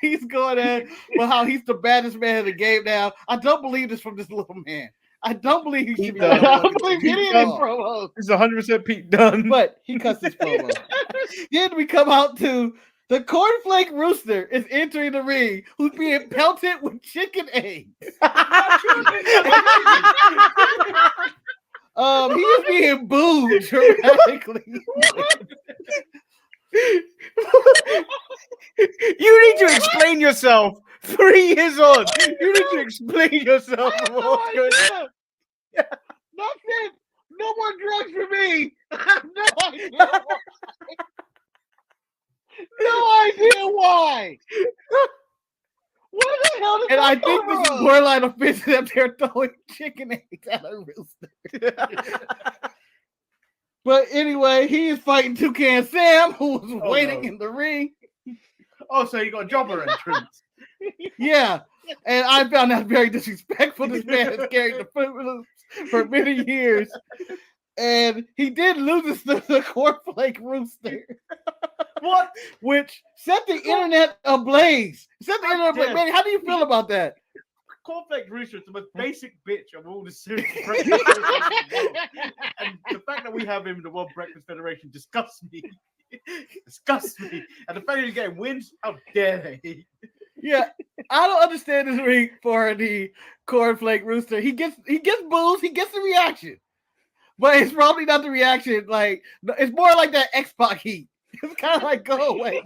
He's going at well, how he's the baddest man in the game now. I don't believe this from this little man. I don't believe he should be. I don't believe any of these promos. It's 100% Pete Dunne. But he cuts his promo. Then we come out to the Cornflake Rooster is entering the ring, who's being pelted with chicken eggs. He is being booed dramatically. You need to explain yourself. 3 years on, you need to explain yourself. What's going on? Nothing. No more drugs for me. No idea. No idea why. What the hell did And I think this is borderline offensive that they're throwing chicken eggs at a rooster. But anyway, he is fighting Toucan Sam, who was waiting in the ring. Oh, so you got a jobber entrance. Yeah. And I found that very disrespectful. This man has carried the foot for many years. And he did lose to the Cornflake Rooster. What? Which set the internet ablaze. Set the internet ablaze. Man, how do you feel about that? Cornflake Rooster is the most basic bitch of all the series. And the fact that we have him in the World Breakfast Federation disgusts me. Disgusts me. And the fact that he's getting wins, how dare they? Yeah, I don't understand this ring for the Cornflake Rooster. He gets boos, he gets the reaction. But it's probably not the reaction, like, it's more like that X-Pac heat. It's kind of like, go away.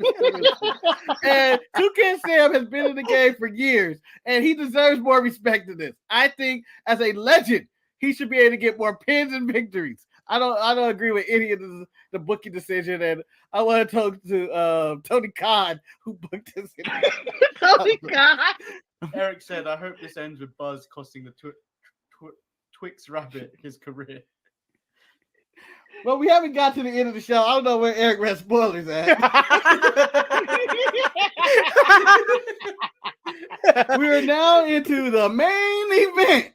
And Toucan Sam has been in the game for years, and he deserves more respect than this. I think as a legend, he should be able to get more pins and victories. I don't agree with any of the booking decision, and I want to talk to Tony Khan, who booked this. Tony Khan. Eric said, "I hope this ends with Buzz costing the Twix Rabbit his career." Well, we haven't got to the end of the show. I don't know where Eric read spoilers at. We are now into the main event.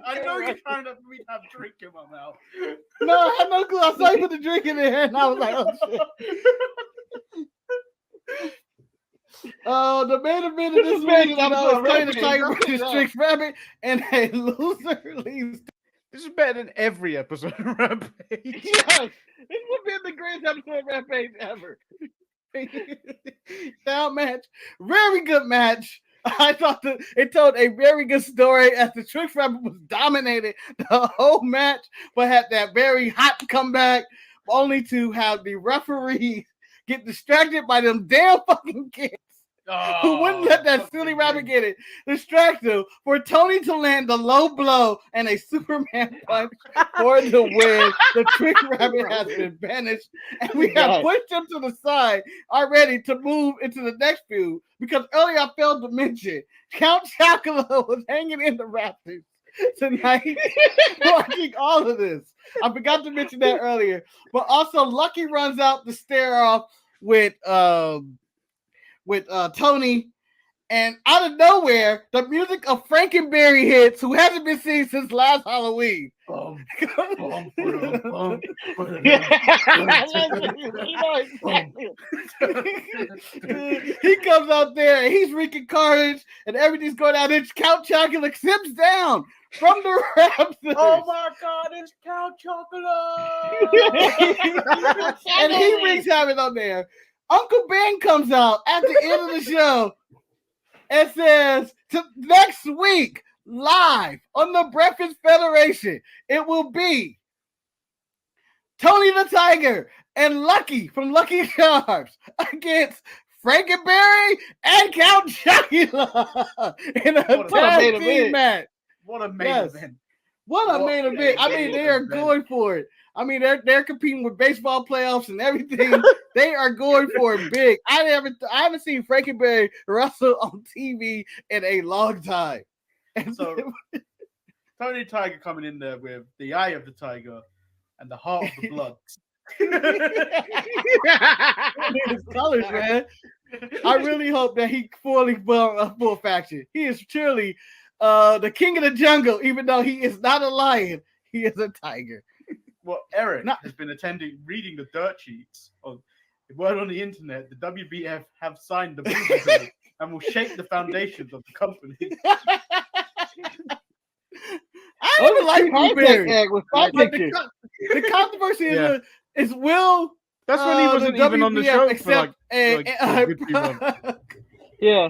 I know you're trying to me have drink in my mouth. No, I had no clue. I saw you put the drink in there, and I was like, oh shit. The main event of this match is Tony the Tiger versus Trix Rabbit, and a loser leaves. This is better than every episode of Rampage. Yes, this would be the greatest episode of Rampage ever. Down match, very good match. I thought that it told a very good story as the Trix Rabbit was dominated the whole match, but had that very hot comeback, only to have the referee get distracted by them damn fucking kids. Who wouldn't let that silly rabbit get it? Distract him for Tony to land the low blow and a Superman punch for the win. The Trix Rabbit has been banished, and we have pushed him to the side already to move into the next feud. Because earlier I failed to mention Count Chocula was hanging in the rafters tonight, watching all of this. I forgot to mention that earlier. But also, Lucky runs out to stare off with Tony, And out of nowhere, the music of Frankenberry hits, who hasn't been seen since last Halloween. He comes out there and he's wreaking carnage and everything's going out. And Count Chocula slips down from the Raptors. Oh my God, it's Count Chocula! And he wreaks havoc on there. Uncle Ben comes out at the end of the show and says, next week, live on the Breakfast Federation, it will be Tony the Tiger and Lucky from Lucky Charms against Frankenberry and Count Chocula in a tag team match. What a main event. What a main event. I mean, they are going for it. I mean, they're competing with baseball playoffs and everything. They are going for it big. I haven't seen Frankenberry wrestle on TV in a long time. And so Tony Tiger coming in there with the eye of the tiger and the heart of the blood. His colors, man. I really hope that he fully full faction. He is truly the king of the jungle, even though he is not a lion. He is a tiger. Well, Eric has been reading the dirt sheets of the word on the internet. The WBF have signed the movie and will shake the foundations of the company. I don't even like Blueberry. The controversy is will. That's when he wasn't even on the show for a good few months. Yeah.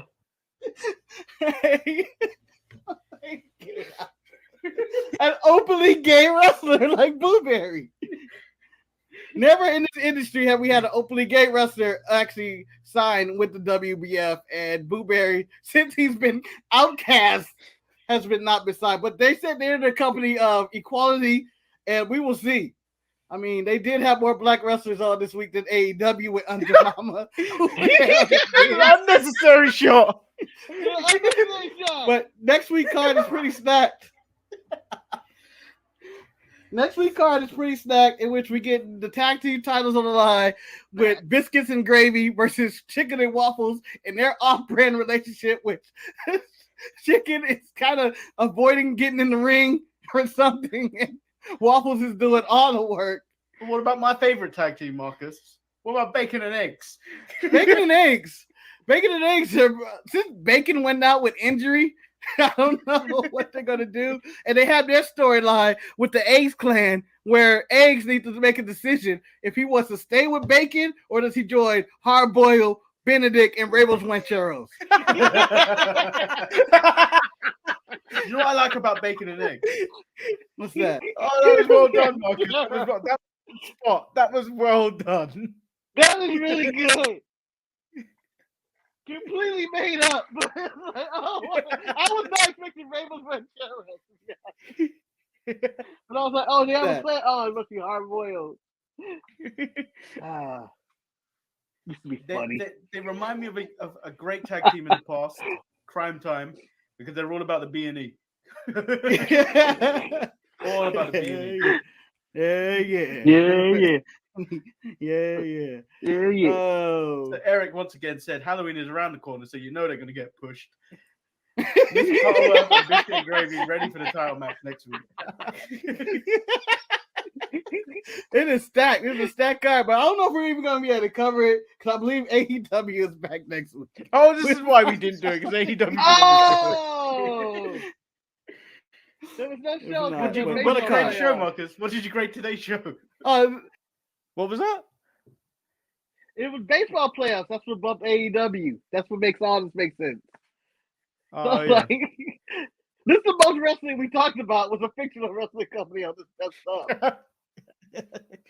An openly gay wrestler like Blueberry. Never in this industry have we had an openly gay wrestler actually sign with the WBF, and Blueberry, since he's been outcast, has not been signed. But they said they're the company of equality, and we will see. I mean, they did have more black wrestlers on this week than AEW with Under Mama. Unnecessary shot. But next week card is pretty stacked. Next week card is pretty stacked, in which we get the tag team titles on the line with Biscuits and Gravy versus Chicken and Waffles in their off-brand relationship, which Chicken is kind of avoiding getting in the ring or something, and Waffles is doing all the work. But what about my favorite tag team, Marcus? What about Bacon and Eggs? Bacon and Eggs. Bacon and Eggs are, since Bacon went out with injury, I don't know what they're going to do. And they have their storyline with the Eggs clan, where Eggs needs to make a decision if he wants to stay with Bacon or does he join Hard Boiled, Benedict, and Rebels Rancheros. You know what I like about Bacon and Eggs? What's that? Oh, that was well done, Marcus. That was well done. That was really good. Completely made up. I was not expecting Rebels Rancheros. But I was like, oh, they have a plan. Oh, it must be Hard Boiled. Used to be funny. They remind me of a great tag team in the past, Crime Time, because they're all about the B&E. All about the B&E. Yeah. Oh. So Eric once again said Halloween is around the corner, so you know they're going to get pushed. This Caldwell and Biscuit and Gravy ready for the title match next week. It is stacked. It's a stacked card, but I don't know if we're even going to be able to cover it because I believe AEW is back next week. Oh, this is why we didn't do it, because AEW. Oh! There was no show. What a great show, Marcus. What did you grade today's show? What was that? It was baseball playoffs. That's what bumped AEW. That's what makes all this make sense. Oh, so, yeah. like, this is the most wrestling we talked about was a fictional wrestling company on this stuff.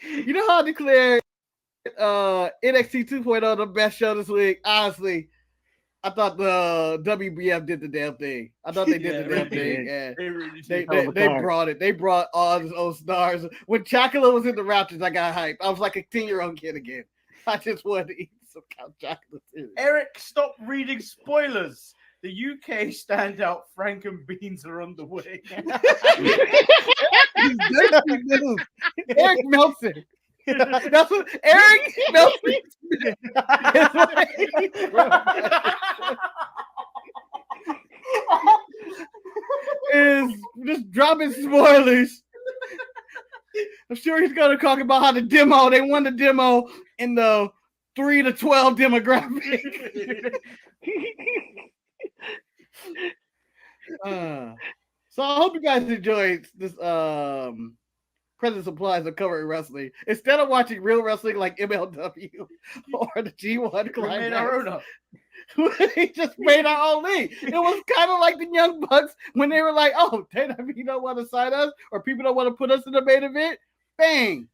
You know how I declared NXT 2.0 the best show this week? Honestly, I thought the WBF did the damn thing. I thought they did the damn thing. Yeah. They brought it. They brought all these old stars. When Chocula was in the Raptors, I got hyped. I was like a 10-year-old kid again. I just wanted to eat some Count Chocula too. Eric, stop reading spoilers. The UK standout Frank and Beans are on the way. Eric Meltzer. That's what Eric Meltzer. is just dropping spoilers. I'm sure he's gonna talk about how they won the demo in the 3 to 12 demographic. So I hope you guys enjoyed this present supplies of covering wrestling. Instead of watching real wrestling like MLW or the G1 We made our own up. We just made our own league. It was kind of like the Young Bucks when they were like, oh, you don't want to sign us or people don't want to put us in the main event. Bang.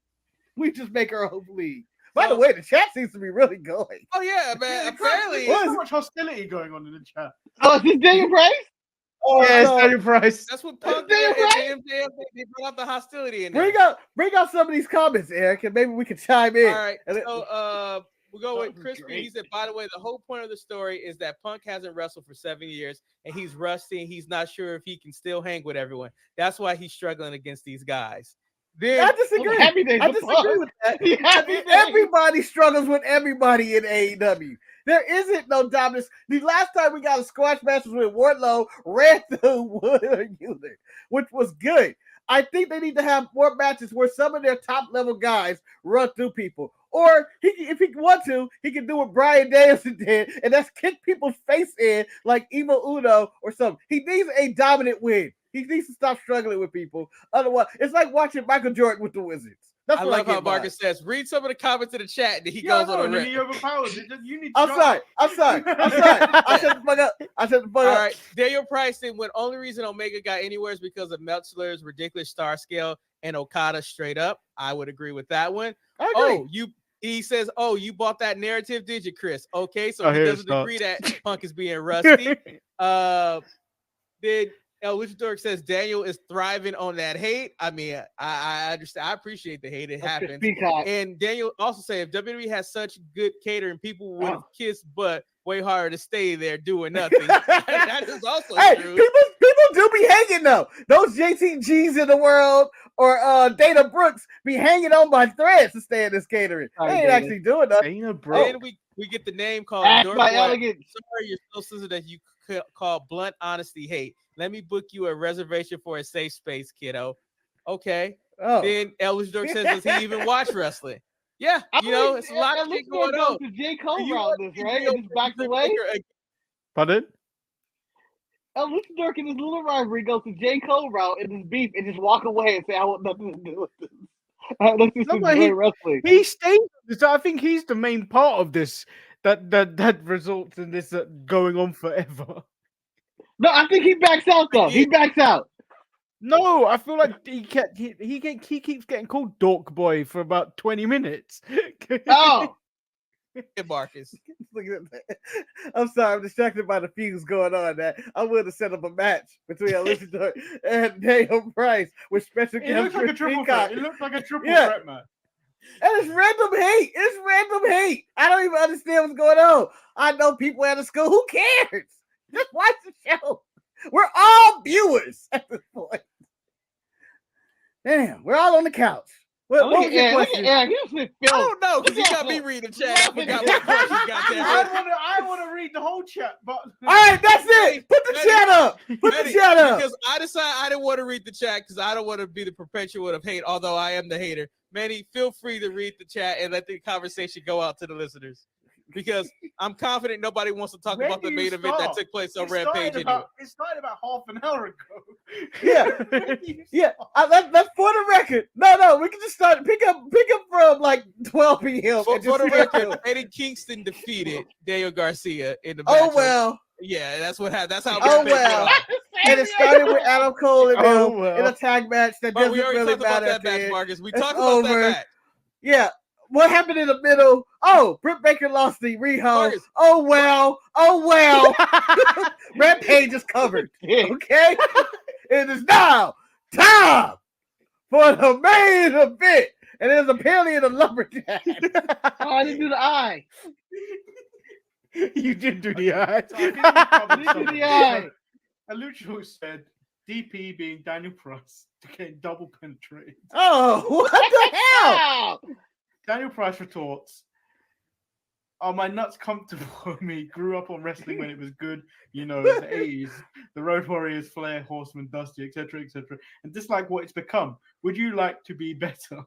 We just make our own league. By the way, the chat seems to be really going. Oh, yeah, man. Apparently. There's so much hostility going on in the chat. Oh, is this Daniel Price? Oh, yeah, it's Daniel Price. That's what Punk did. MJF, they brought out the hostility in there. Bring out some of these comments, Eric, and maybe we can chime in. All right. So we'll go with Crispy. He said, by the way, the whole point of the story is that Punk hasn't wrestled for 7 years and he's rusty and he's not sure if he can still hang with everyone. That's why he's struggling against these guys. Then, I disagree. I disagree with that. Everybody struggles with everybody in AEW. There isn't no dominance. The last time we got a squash match was with Wardlow ran through Wood Unit, which was good. I think they need to have more matches where some of their top level guys run through people. Or if he wants to, he can do what Bryan Danielson did, and that's kick people's face in like Evil Uno or something. He needs a dominant win. He needs to stop struggling with people. Otherwise, it's like watching Michael Jordan with the Wizards. That's I what love how Marcus says. Read some of the comments in the chat. That he goes on a rip. He overpowers it. You need to I'm sorry. I shut the fuck up. All right. Daniel Price said, when only reason Omega got anywhere is because of Meltzer's ridiculous star scale and Okada straight up. I would agree with that one. He says, oh, you bought that narrative, did you, Chris? Okay, so he doesn't agree that Punk is being rusty. Then El Luchador says Daniel is thriving on that hate. I mean, I understand. I appreciate the hate. It happens. And Daniel also said, if WWE has such good catering, people would have kissed butt way harder to stay there doing nothing. That is also true. People do be hanging, though. Those JTGs in the world or Dana Brooks be hanging on by threads to stay in this catering. They ain't actually doing nothing. Dana Brooks. Then we get the name called Elegant. Sorry, you're so sensitive that you call blunt honesty hate. Let me book you a reservation for a safe space, kiddo. Okay. Then Elvis Dirk says, does he even watch wrestling? Yeah, it's a lot of shit going on. The J. Cole route, right? And just back away. Pardon? Elvis Dirk in his little rivalry goes to J. Cole route and this beef and just walk away and say, I want nothing to do with this. Let's do some great wrestling. He stays. So I think he's the main part of this that results in this going on forever. No, I think he backs out though. He backs out. No, I feel like he keeps getting called Dork Boy for about 20 minutes. Oh, Marcus. I'm sorry, I'm distracted by the fuse going on. That I would have set up a match between Elizabeth and Daniel Price with special guest. It looks like a triple threat. It looks like a triple threat match. And it's random hate. It's random hate. I don't even understand what's going on. I know people at the school. Who cares? Just watch the show. We're all viewers at this point. Damn, we're all on the couch. What was your question? I don't know, because you got me reading the chat. I forgot what question you got there. I want to read the whole chat, but all right, that's it. Put the chat up. Put the chat up. Because I decided I didn't want to read the chat because I don't want to be the perpetual of hate, although I am the hater. Manny, feel free to read the chat and let the conversation go out to the listeners. Because I'm confident nobody wants to talk about the main event that took place on Rampage. It started about half an hour ago. Yeah. That's for the record. No, we can just start pick up from like 12 p.m. For the record, Eddie Kingston defeated Daniel Garcia in the match. Oh well. Yeah, that's what happened. That's how. Oh well. And it started with Adam Cole and in a tag match that doesn't really matter. About that match, Marcus. We talked about that match. Yeah. What happened in the middle? Oh, Britt Baker lost the Riho. Oh well. Rampage is covered. Okay? It is now time for the main event. And it's apparently in the lumberjack. I didn't do the eye. You did do the eye. I didn't do the eye. Lucho said DP being Daniel Price to get double penetrated. Oh, what the hell? Daniel Price retorts, Are my nuts comfortable with me? Grew up on wrestling when it was good, you know, the 80s, the Road Warriors, Flair, Horseman, Dusty, etc., and dislike what it's become. Would you like to be better?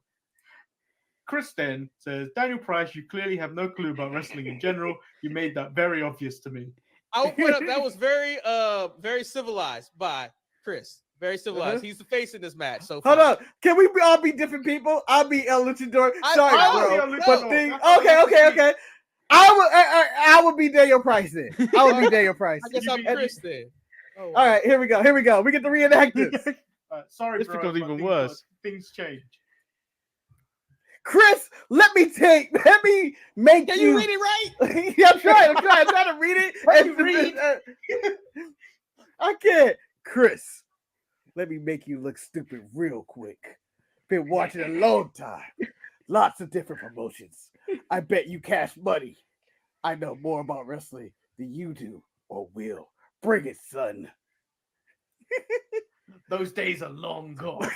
Chris then says, Daniel Price, you clearly have no clue about wrestling in general. You made that very obvious to me. I will point out that was very civilized by Chris. Very civilized. He's the face in this match. So hold on. Can we all be different people? I'll be El Luchador. Sorry, bro. But okay. I would be Daniel Price then. I would be Daniel Price. I guess I'm Chris then. Oh, wow. All right, here we go. We get to reenact this. Sorry, this becomes even worse. Things change. Chris, let me make Can you read it right? Yeah, I'm trying to read it. I can't. Chris, let me make you look stupid real quick. Been watching a long time. Lots of different promotions. I bet you cash money. I know more about wrestling than you do or will. Bring it, son. Those days are long gone.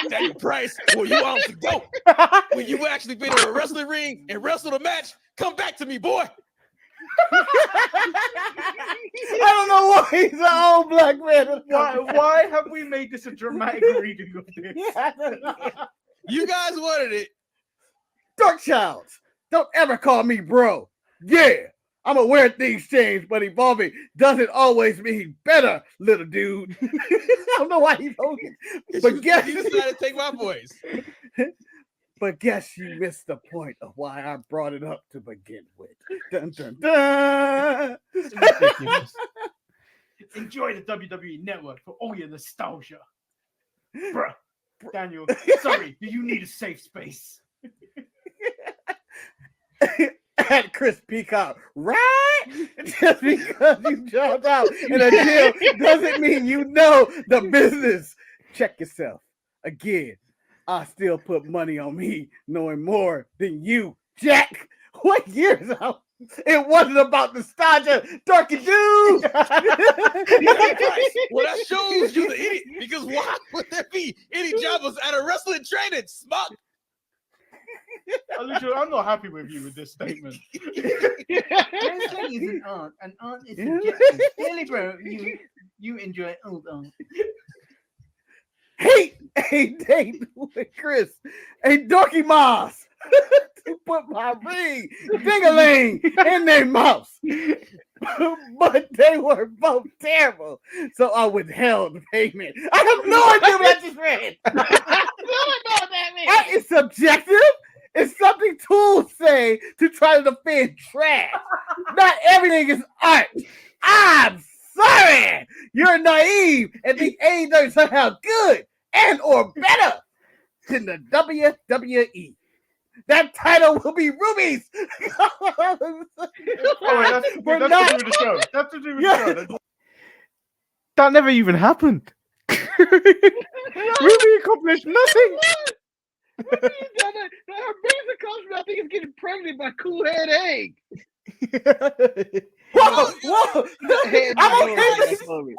Daniel Price, well, you want to go. When you actually been in a wrestling ring and wrestled a match, come back to me, boy. I don't know why he's an old black man. Why have we made this a dramatic reading of this? You guys wanted it. Darkchild, don't ever call me bro. Yeah, I'm aware things change, but evolving doesn't always mean better, little dude. I don't know why he's holding. But guess you decided to take my voice. But guess you missed the point of why I brought it up to begin with. Dun, dun, dun. It's ridiculous. Enjoy the WWE Network for all your nostalgia. Bruh. Daniel, sorry, do you need a safe space? At Chris Peacock, right? Just because you jumped out in a jail doesn't mean you know the business. Check yourself. Again, I still put money on me knowing more than you, Jack. What year is out? It wasn't about nostalgia, Darky dude. Well, that shows you the idiot. Because why would there be any jobbers at a wrestling training, Smuck? I'm not happy with you with this statement. Wrestling is an art. An art is subjective. Clearly, bro, you enjoy old art. Hey, Chris. Hey, Dorky Moss. To put my ring, ding-a-ling, in their mouth. But they were both terrible. So I withheld payment. I have no idea what I just read. I don't know what that means. It's subjective. It's something tools say to try to defend trash. Not everything is art. I'm sorry. You're naive and think AEW is somehow good and or better than the WWE. That title will be Ruby's. That's to do with the show. That's to do with the show. That never even happened. Ruby accomplished nothing. Her biggest accomplishment, I think, is getting pregnant by Cool Head Egg. Whoa! Well,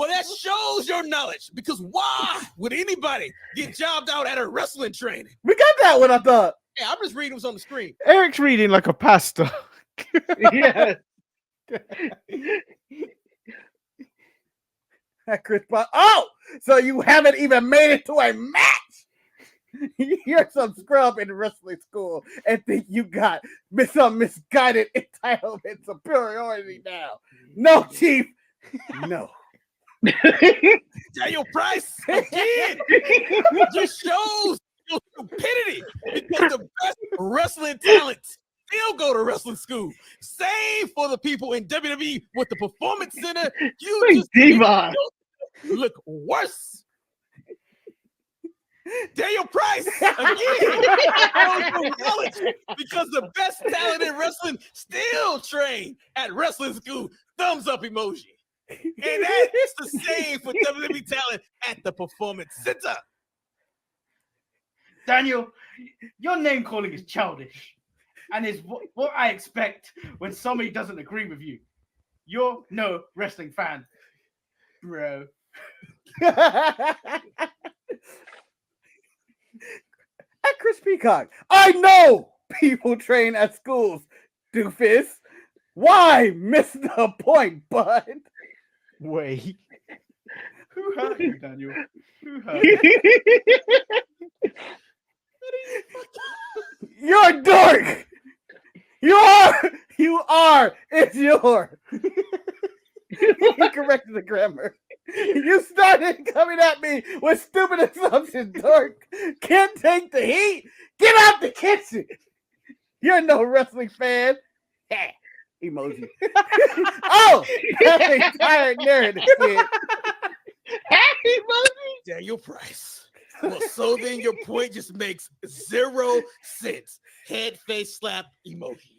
that shows your knowledge. Because why would anybody get jobbed out at a wrestling training? We got that one, I thought. Yeah, I'm just reading what's on the screen. Eric's reading like a pastor. Yeah. Chris Paul. Oh, so you haven't even made it to a match. You're some scrub in wrestling school and think you got some misguided entitlement superiority now. No, Chief. No. Daniel Price, again, just shows your stupidity because the best wrestling talents still go to wrestling school. Same for the people in WWE with the Performance Center. You just diva. Look worse. Daniel Price, again, because the best talent in wrestling still train at wrestling school. Thumbs up emoji. And that is the same for WWE talent at the Performance Center. Daniel, your name calling is childish and is what I expect when somebody doesn't agree with you. You're no wrestling fan, bro. At Chris Peacock, I know people train at schools doofus. Why miss the point, bud? Wait. Who hurt you, Daniel? Who hurt you? You're a dork. You are. It's your. He corrected the grammar. You started coming at me with stupid assumptions, dork. Can't take the heat. Get out the kitchen. You're no wrestling fan. Emoji. Oh, that's a tired narrative, kid. Daniel Price. Well, so then your point just makes 0 sense. Head face slap emoji.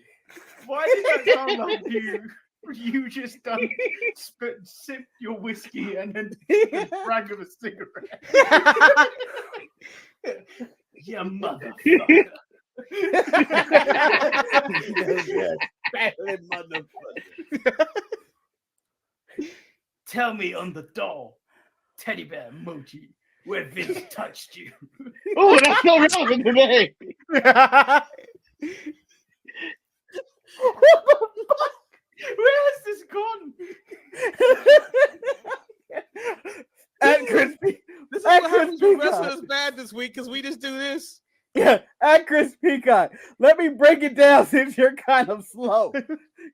Why did that sound like you? You just done sipped your whiskey and then brag of a cigarette. You motherfucker. Tell me on the doll, teddy bear emoji, where Vince touched you. Oh, that's so relevant today. Where has this gone? At Crispy. This is what happens when wrestlers bad this week because we just do this. Yeah, at Chris Peacock. Let me break it down since you're kind of slow.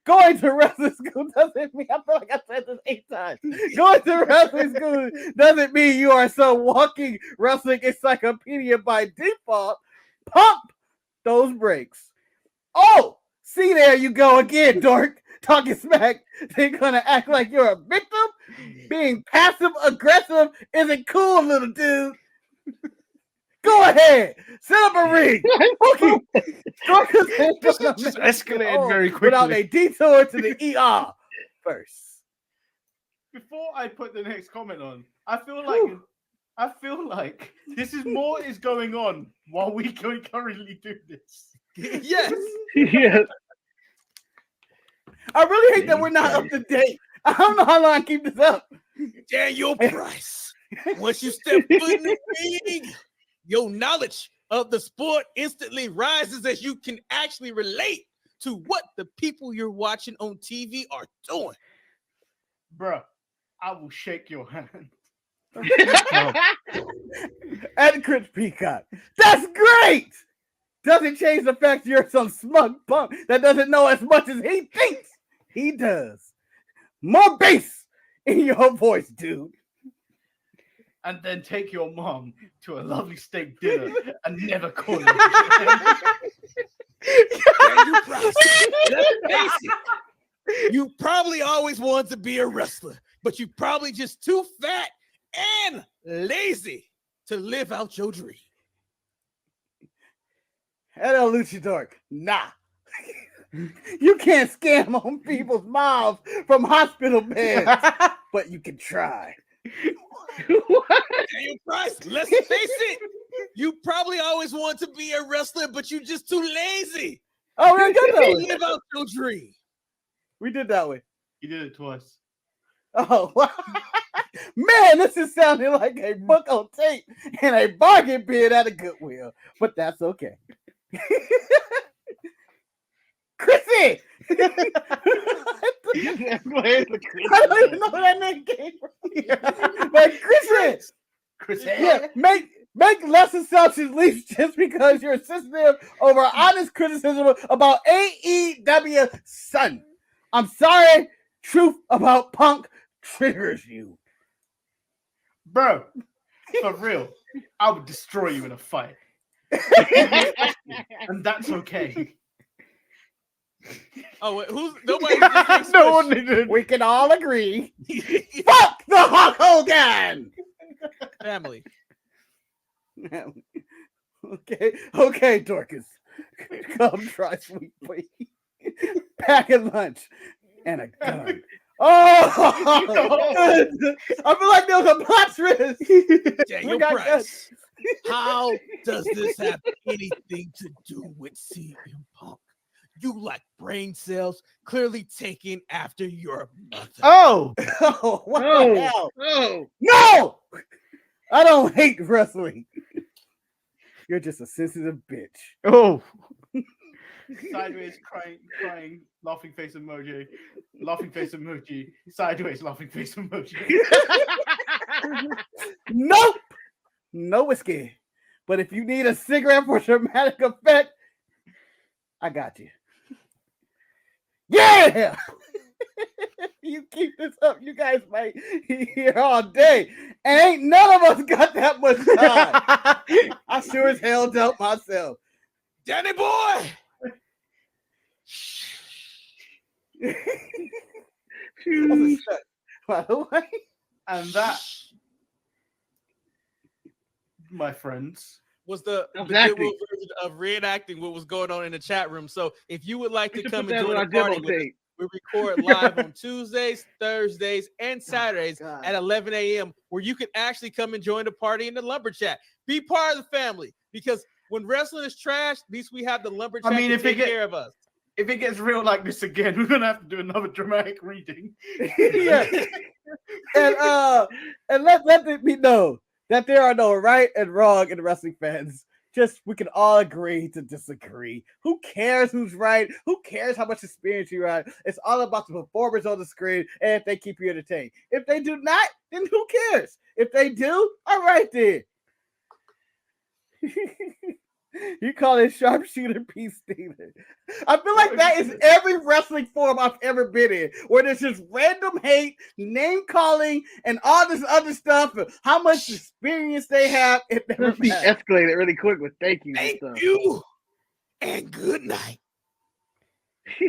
Going to wrestling school doesn't mean, I feel like I said this 8 times. Going to wrestling school doesn't mean you are some walking wrestling encyclopedia by default. Pump those brakes. Oh, see, there you go again, dork. Talking smack. They're gonna act like you're a victim. Being passive aggressive isn't cool, little dude. Go ahead, set up a ring. Just escalated very quickly without a detour to the ER first. Before I put the next comment on, I feel like this is more is going on while we currently do this. Yes. Yes. I really hate that we're not up to date. I don't know how long I keep this up. Daniel Price. Once you step foot in the ring, your knowledge of the sport instantly rises as you can actually relate to what the people you're watching on TV are doing. Bruh, I will shake your hand. And Chris Peacock. That's great! Doesn't change the fact you're some smug punk that doesn't know as much as he thinks he does. More bass in your voice, dude. And then take your mom to a lovely steak dinner and never call her again. Let's face it. You probably always wanted to be a wrestler, but you probably just too fat and lazy to live out your dream. Hello, Luchador. Nah. You can't scam on people's mouths from hospital beds, but you can try. Daniel Price, let's face it. You probably always wanted to be a wrestler, but you just too lazy. Oh, we're good though. Live out your dream. We did that way. You did it twice. Oh, man, this is sounding like a book on tape and a bargain bin at a Goodwill, but that's okay. Chrissy! I don't even know where that name came from. But Chrissy! Yeah, make less assumptions, least just because you're sensitive over honest criticism about AEW, son. I'm sorry, truth about Punk triggers you. Bro, for real, I would destroy you in a fight. And that's okay. Oh, wait, nobody? No one did. We can all agree. Fuck the Hulk Hogan. Family. Okay, Dorcas. Come try sweet pea. Pack a lunch and a gun. Oh, I feel like there was a plot twist. Daniel Price. How does this have anything to do with CM Punk? You like brain cells clearly taken after your mother. Oh, what the hell? No! I don't hate wrestling. You're just a sensitive bitch. Oh. sideways, crying, laughing face emoji, sideways, laughing face emoji. Nope, no whiskey. But if you need a cigarette for dramatic effect, I got you. Yeah. You keep this up, you guys might be here all day. And ain't none of us got that much time. I sure as hell don't myself. Danny boy! By the way. And that, my friends, was the visual version of reenacting what was going on in the chat room. So if you would like to come and join the party with us, we record live on Tuesdays, Thursdays, and Saturdays at 11 a.m. where you can actually come and join the party in the Lumber Chat. Be part of the family, because when wrestling is trash, at least we have the Lumber Chat to take care of us. If it gets real like this again, we're gonna have to do another dramatic reading. Yeah. And let me know that there are no right and wrong in wrestling fans. Just we can all agree to disagree. Who cares who's right? Who cares how much experience you have? It's all about the performers on the screen and if they keep you entertained. If they do not, then who cares? If they do, all right then. You call it sharpshooter peace stealer. I feel like that is every wrestling forum I've ever been in, where there's just random hate, name calling, and all this other stuff, and how much experience they have. It never escalated really quick with thank you. Thank you, and good night. See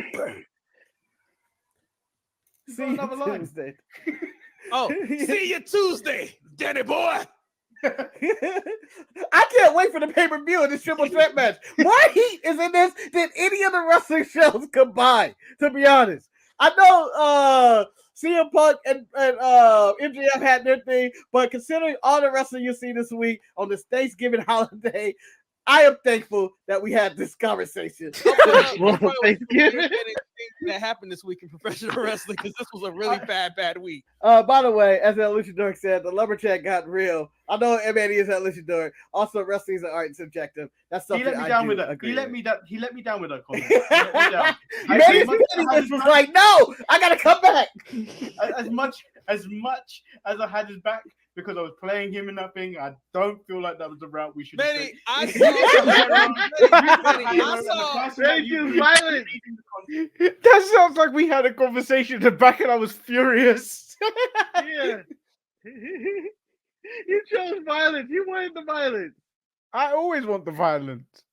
you Tuesday. Oh, see you Tuesday, Danny boy. I can't wait for the pay-per-view of this triple threat match. More heat is in this than any of the wrestling shows combined, to be honest. I know CM Punk and MJF had their thing, but considering all the wrestling you see this week on this Thanksgiving holiday, I am thankful that we had this conversation. Thanksgiving. That happened this week in professional wrestling, because this was a really bad week. By the way, as El Luchador said, the Lumber Chat got real. I know Manny is El Luchador. Also, wrestling is an art and subjective. That's something he let me down with that. He let me down with that comment. Manny was like, "No, I gotta come back." As much as I had his back, because I was playing him in that thing, I don't feel like that was the route we should have taken. I saw violent. That sounds like we had a conversation in the back and I was furious. Yeah. You chose violence. You wanted the violence. I always want the violence.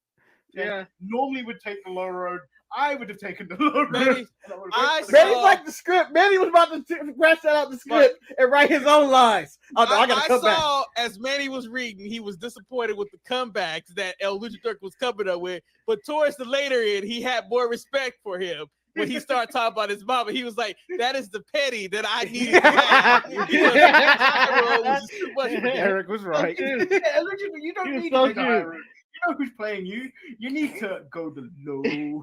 Yeah. Normally would take the low road. I would have taken the low road. Manny liked the script. Manny was about to scratch that out the script and write his own lines. I gotta come back. As Manny was reading, he was disappointed with the comebacks that El Luchador was coming up with. But towards the later end, he had more respect for him. When he started talking about his mama, he was like, "That is the petty that I needed to have." Eric was right. You don't need to take the high road. You know who's playing you. You need to go the low.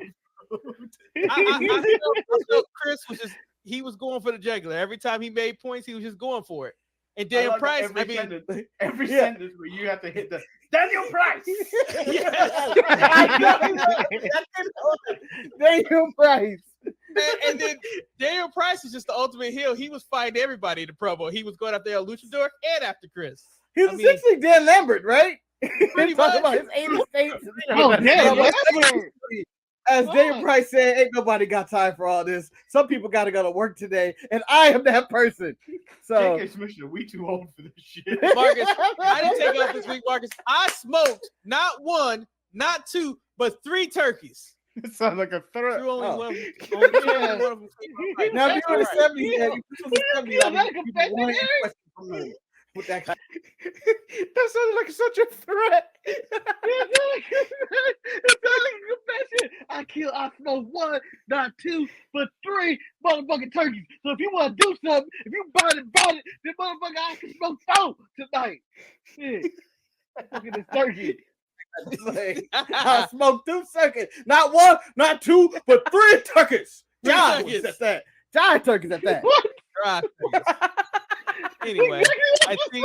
I felt Chris was was going for the jugular. Every time he made points, he was just going for it. And Daniel Price, every sentence where you have to hit the Daniel Price. Daniel Price. And then Daniel Price is just the ultimate heel. He was fighting everybody in the promo. He was going after El Luchador and after Chris. He was essentially Dan Lambert, right? Pretty much. About his 80 states. Oh, damn. As Daniel Price said, ain't nobody got time for all this. Some people got to go to work today, and I am that person. So, JK Smisher, we too old for this shit. Marcus, I didn't take off this week, Marcus. I smoked not one, not two, but 3 turkeys. It sounds like a threat. Now, if you're in the 70s, with that kind that sounded like such a threat. It sounded like a confession. I smoked 1, not 2, but 3 motherfucking turkeys. So if you want to do something, if you bought it, then motherfucker, I can smoke 4 tonight. Shit. Look at this turkey. I smoked 2 seconds. Not 1, not 2, but 3 turkeys. Giant turkeys at that. Giant turkeys at that. What? Anyway, I think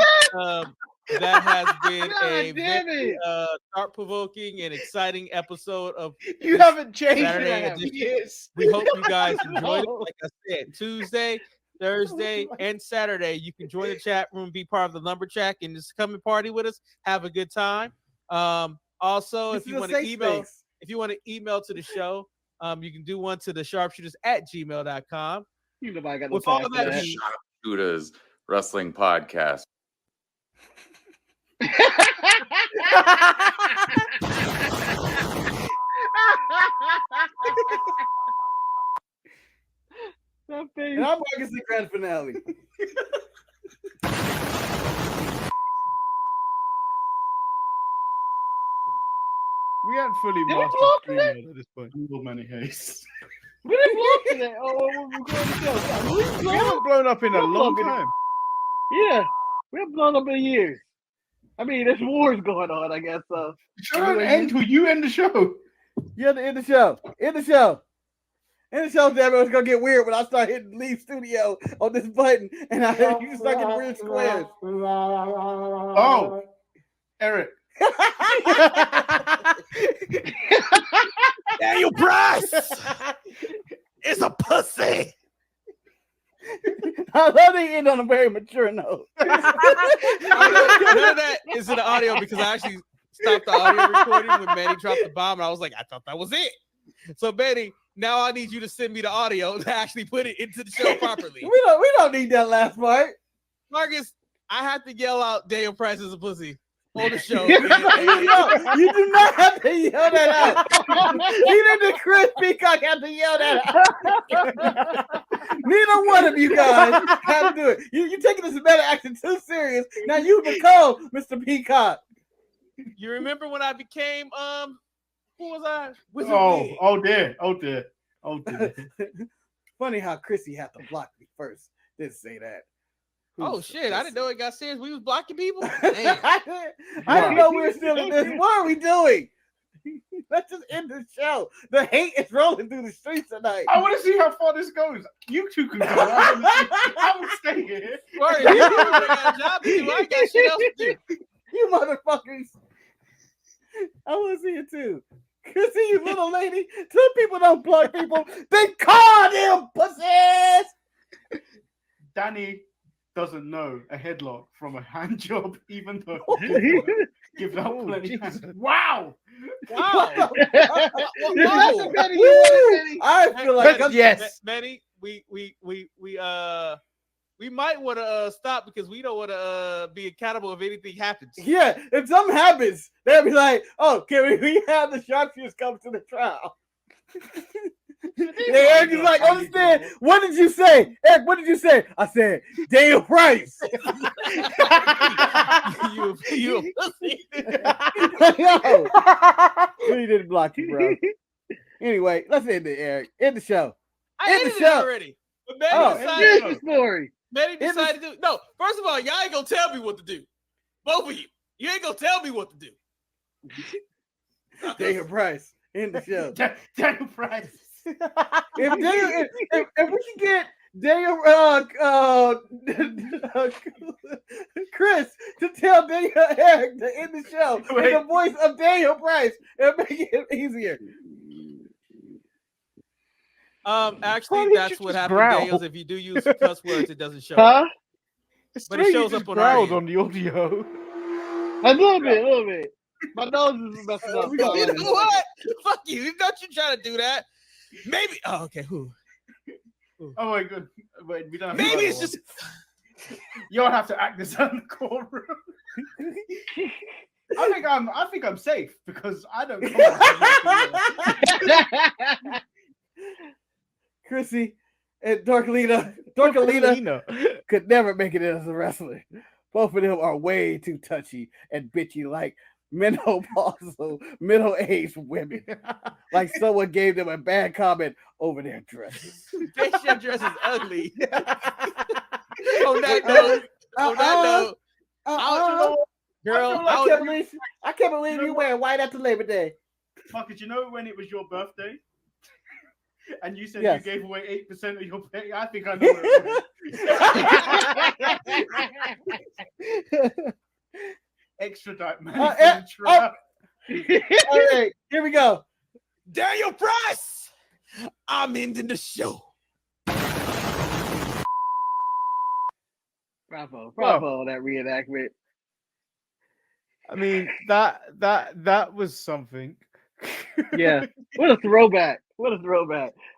that has been a very thought-provoking and exciting episode of You haven't changed Saturday in years. We hope you guys enjoyed it. Like I said, Tuesday, Thursday, and Saturday, you can join the chat room, be part of the LUMBERCHAT, and just come and party with us. Have a good time. Also, if you want to email to the show, you can do one to the sharpshooters@gmail.com. Nobody got no With all time of for that, that. Sharpshooters Wrestling Podcast. And I'm Marcus the grand finale. We haven't fully Did we mastered blow up streaming today? at this point. Google Manny Hayes. We didn't blow up today. Oh, we're going to go. We haven't blown up in a long time. Yeah, we haven't blown up in years. I mean, there's wars going on, I guess. So Show don't end till you end the show. You have to end the show. End the show. End the show, damn it. It's going to get weird when I start hitting leave studio on this button and you just start getting weird squares. Oh, Eric. Daniel Price is a pussy. I love they end on a very mature note. None of that is in the audio because I actually stopped the audio recording when Manny dropped the bomb, and I was like, I thought that was it. So, Manny, now I need you to send me the audio to actually put it into the show properly. We don't need that last part. Marcus, I have to yell out Daniel Price is a pussy on the show. You do not have to yell that out. Neither did Chris Peacock have to yell that out. Neither one of you guys have to do it. You're taking this meta action too serious. Now you become Mr. Peacock. You remember when I became who was I? Oh dear. Funny how Chrissy had to block me first. Didn't say that. Oh shit! I didn't know it got serious. We was blocking people. I didn't know we were still in this. What are we doing? Let's just end the show. The hate is rolling through the streets tonight. I want to see how far this goes. You two can go. I will stay here. Sorry, you got a job to do. I ain't got shit else to do. You motherfuckers. I want to see it too. Chrissy, you little lady. Some people don't plug people. They call them pussies. Danny doesn't know a headlock from a hand job, even though gives out plenty. Wow. Wow. I feel like yes. Manny, we might want to stop because we don't want to be accountable if anything happens. Yeah, if something happens, they'll be like, "Oh, can we have the sharpshooters come to the trial?" Eric is like, "Understand? What did you say, Eric? What did you say?" I said, "Daniel Price." you pussy. Yo, he didn't block you, bro. Anyway, let's end it, Eric. End the show. I ended it already. But Manny decided the story. Manny decided to do. No, first of all, y'all ain't gonna tell me what to do. Both of you. You ain't gonna tell me what to do. Daniel Price. End the show. Daniel Price. If we can get Daniel Chris to tell Daniel Eric to end the show in the voice of Daniel Price, it'll make it easier. Actually, that's what happens, Daniels. If you do use cuss words, it doesn't show up. But it shows up on the audio. A little bit. My nose is messing up. You know what? Fuck you. Don't you try to do that. Maybe. Oh, okay. Who? Oh my god. Wait, we don't have maybe it's just. You don't have to act this out in the courtroom. I think I'm safe because I don't come Chrissy and Dorkalina could never make it as a wrestler. Both of them are way too touchy and bitchy, like menopausal, middle-aged women. Like someone gave them a bad comment over their dresses. Your dress is ugly. On that note, girl, I can't believe you wearing white after Labor Day. Marcus, you know when it was your birthday? And you said yes. You gave away 8% of your pay. I think I know what it was. Extradite Manny from the trap. Okay, here we go. Daniel Price, I'm ending the show. Bravo on that reenactment. I mean, that was something. Yeah. What a throwback.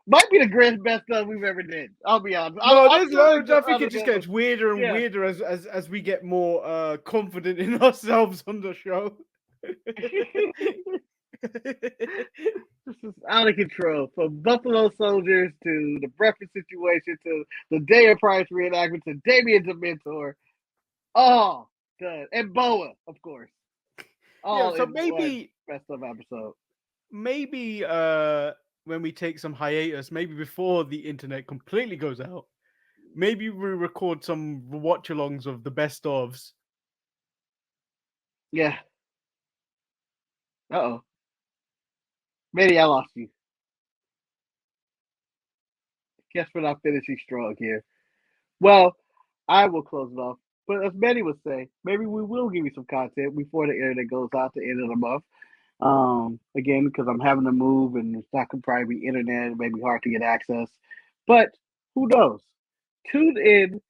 Might be the greatest best stuff we've ever did. I'll be honest. No, there's loads. I think it just gets weirder and weirder as we get more confident in ourselves on the show. This is out of control. From Buffalo Soldiers to the breakfast situation to the Daniel Price reenactment to Damien's a mentor. All done. And Boa, of course. All so maybe best of episode. Maybe when we take some hiatus, maybe before the internet completely goes out, maybe we record some watch-alongs of the best ofs. Yeah. Uh-oh. Manny, I lost you. Guess we're not finishing strong here. Well, I will close it off. But as Manny would say, maybe we will give you some content before the internet goes out the end of the month. Again, because I'm having to move and it's not going to probably be internet. It may be hard to get access. But who knows? Tune in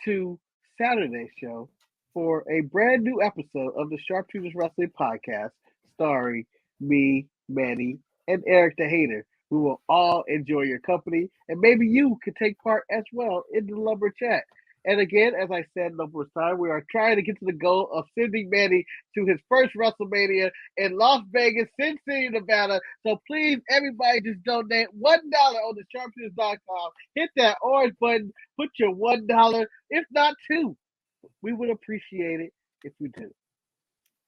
to Saturday's show for a brand new episode of the Sharpshooters Wrestling Podcast starring me, Manny, and Eric the Hater. We will all enjoy your company, and maybe you could take part as well in the Lumber Chat. And again, as I said numerous times, we are trying to get to the goal of sending Manny to his first WrestleMania in Las Vegas, Sin City, Nevada. So please, everybody, just donate $1 on the sharpshooters.com. Hit that orange button, put your $1, if not $2. We would appreciate it if you do.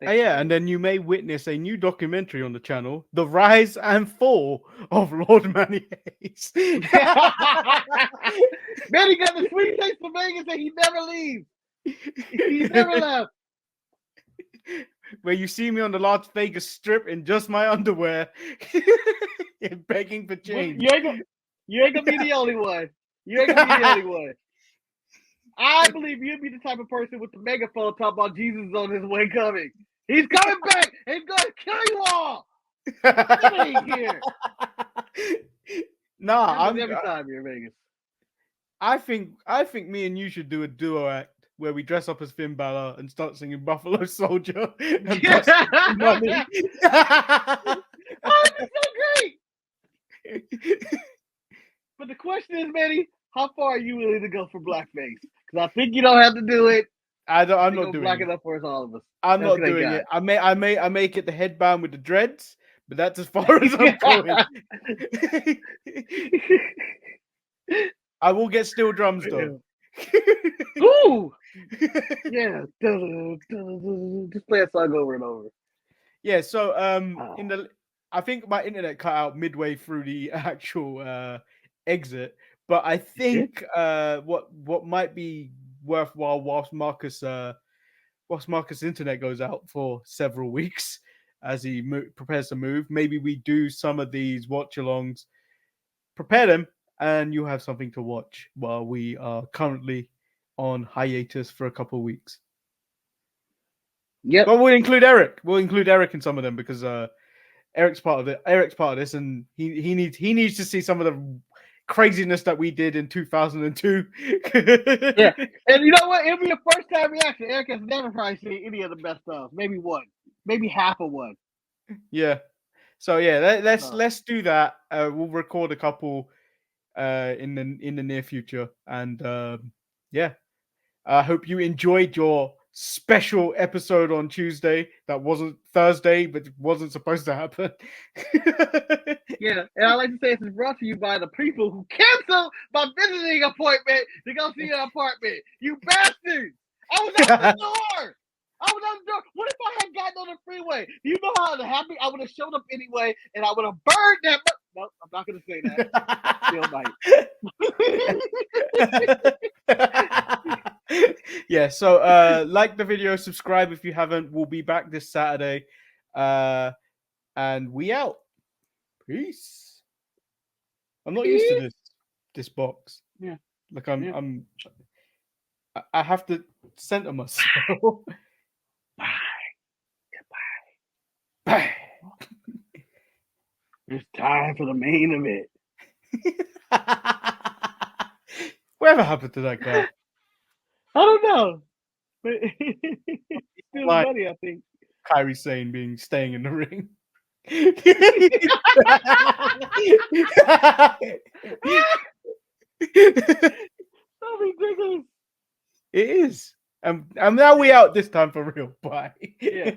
And then you may witness a new documentary on the channel, The Rise and Fall of Lord Manny Hayes. Manny got the sweet taste of Vegas and he never leaves. He never left. Where you see me on the Las Vegas Strip in just my underwear, begging for change. You ain't gonna be the only one. I believe you'd be the type of person with the megaphone talking about Jesus is on his way coming. He's coming back. He's going to kill you all. Get in here. Nah, every time you're in Vegas. I think me and you should do a duo act where we dress up as Finn Balor and start singing Buffalo Soldier. And money. Oh, that's so great. But the question is, Manny, how far are you willing to go for blackface? Because I think you don't have to do it. I'm not doing black it. Enough for us, all of us. I'm not doing it. I may get the headband with the dreads, but that's as far as I'm going. I will get steel drums though. Ooh, yeah. Just play a song over and over. Yeah. So I think my internet cut out midway through the actual exit, but I think what might be worthwhile whilst Marcus' internet goes out for several weeks as he prepares to move, maybe we do some of these watch-alongs, prepare them, and you have something to watch while we are currently on hiatus for a couple of weeks. Yep. But we'll include Eric. We'll include Eric in some of them because Eric's part of it. Eric's part of this, and he needs to see some of the craziness that we did in 2002. Yeah, and you know what? It'll be a first time reaction. Eric has never probably seen any of the best stuff. Maybe one, maybe half of one. Yeah. So yeah, let's do that. We'll record a couple in the near future, and yeah, I hope you enjoyed your special episode on Tuesday. That wasn't Thursday, but it wasn't supposed to happen. Yeah, and I like to say this is brought to you by the people who canceled my visiting appointment to go see your apartment. You bastards! I was out the door. What if I had gotten on the freeway? Do you know how happy I would have showed up anyway, and I would have burned that. No, I'm not going to say that. Still might. Yeah, so like the video, subscribe if you haven't. We'll be back this Saturday. And we out. Peace. I'm not used to this box. Yeah. Like I have to center myself. It's time for the main event. Whatever happened to that guy? I don't know. But still Like funny, I think. Kyrie Sane staying in the ring. So ridiculous. It is. And now we out this time for real. Bye. Yeah.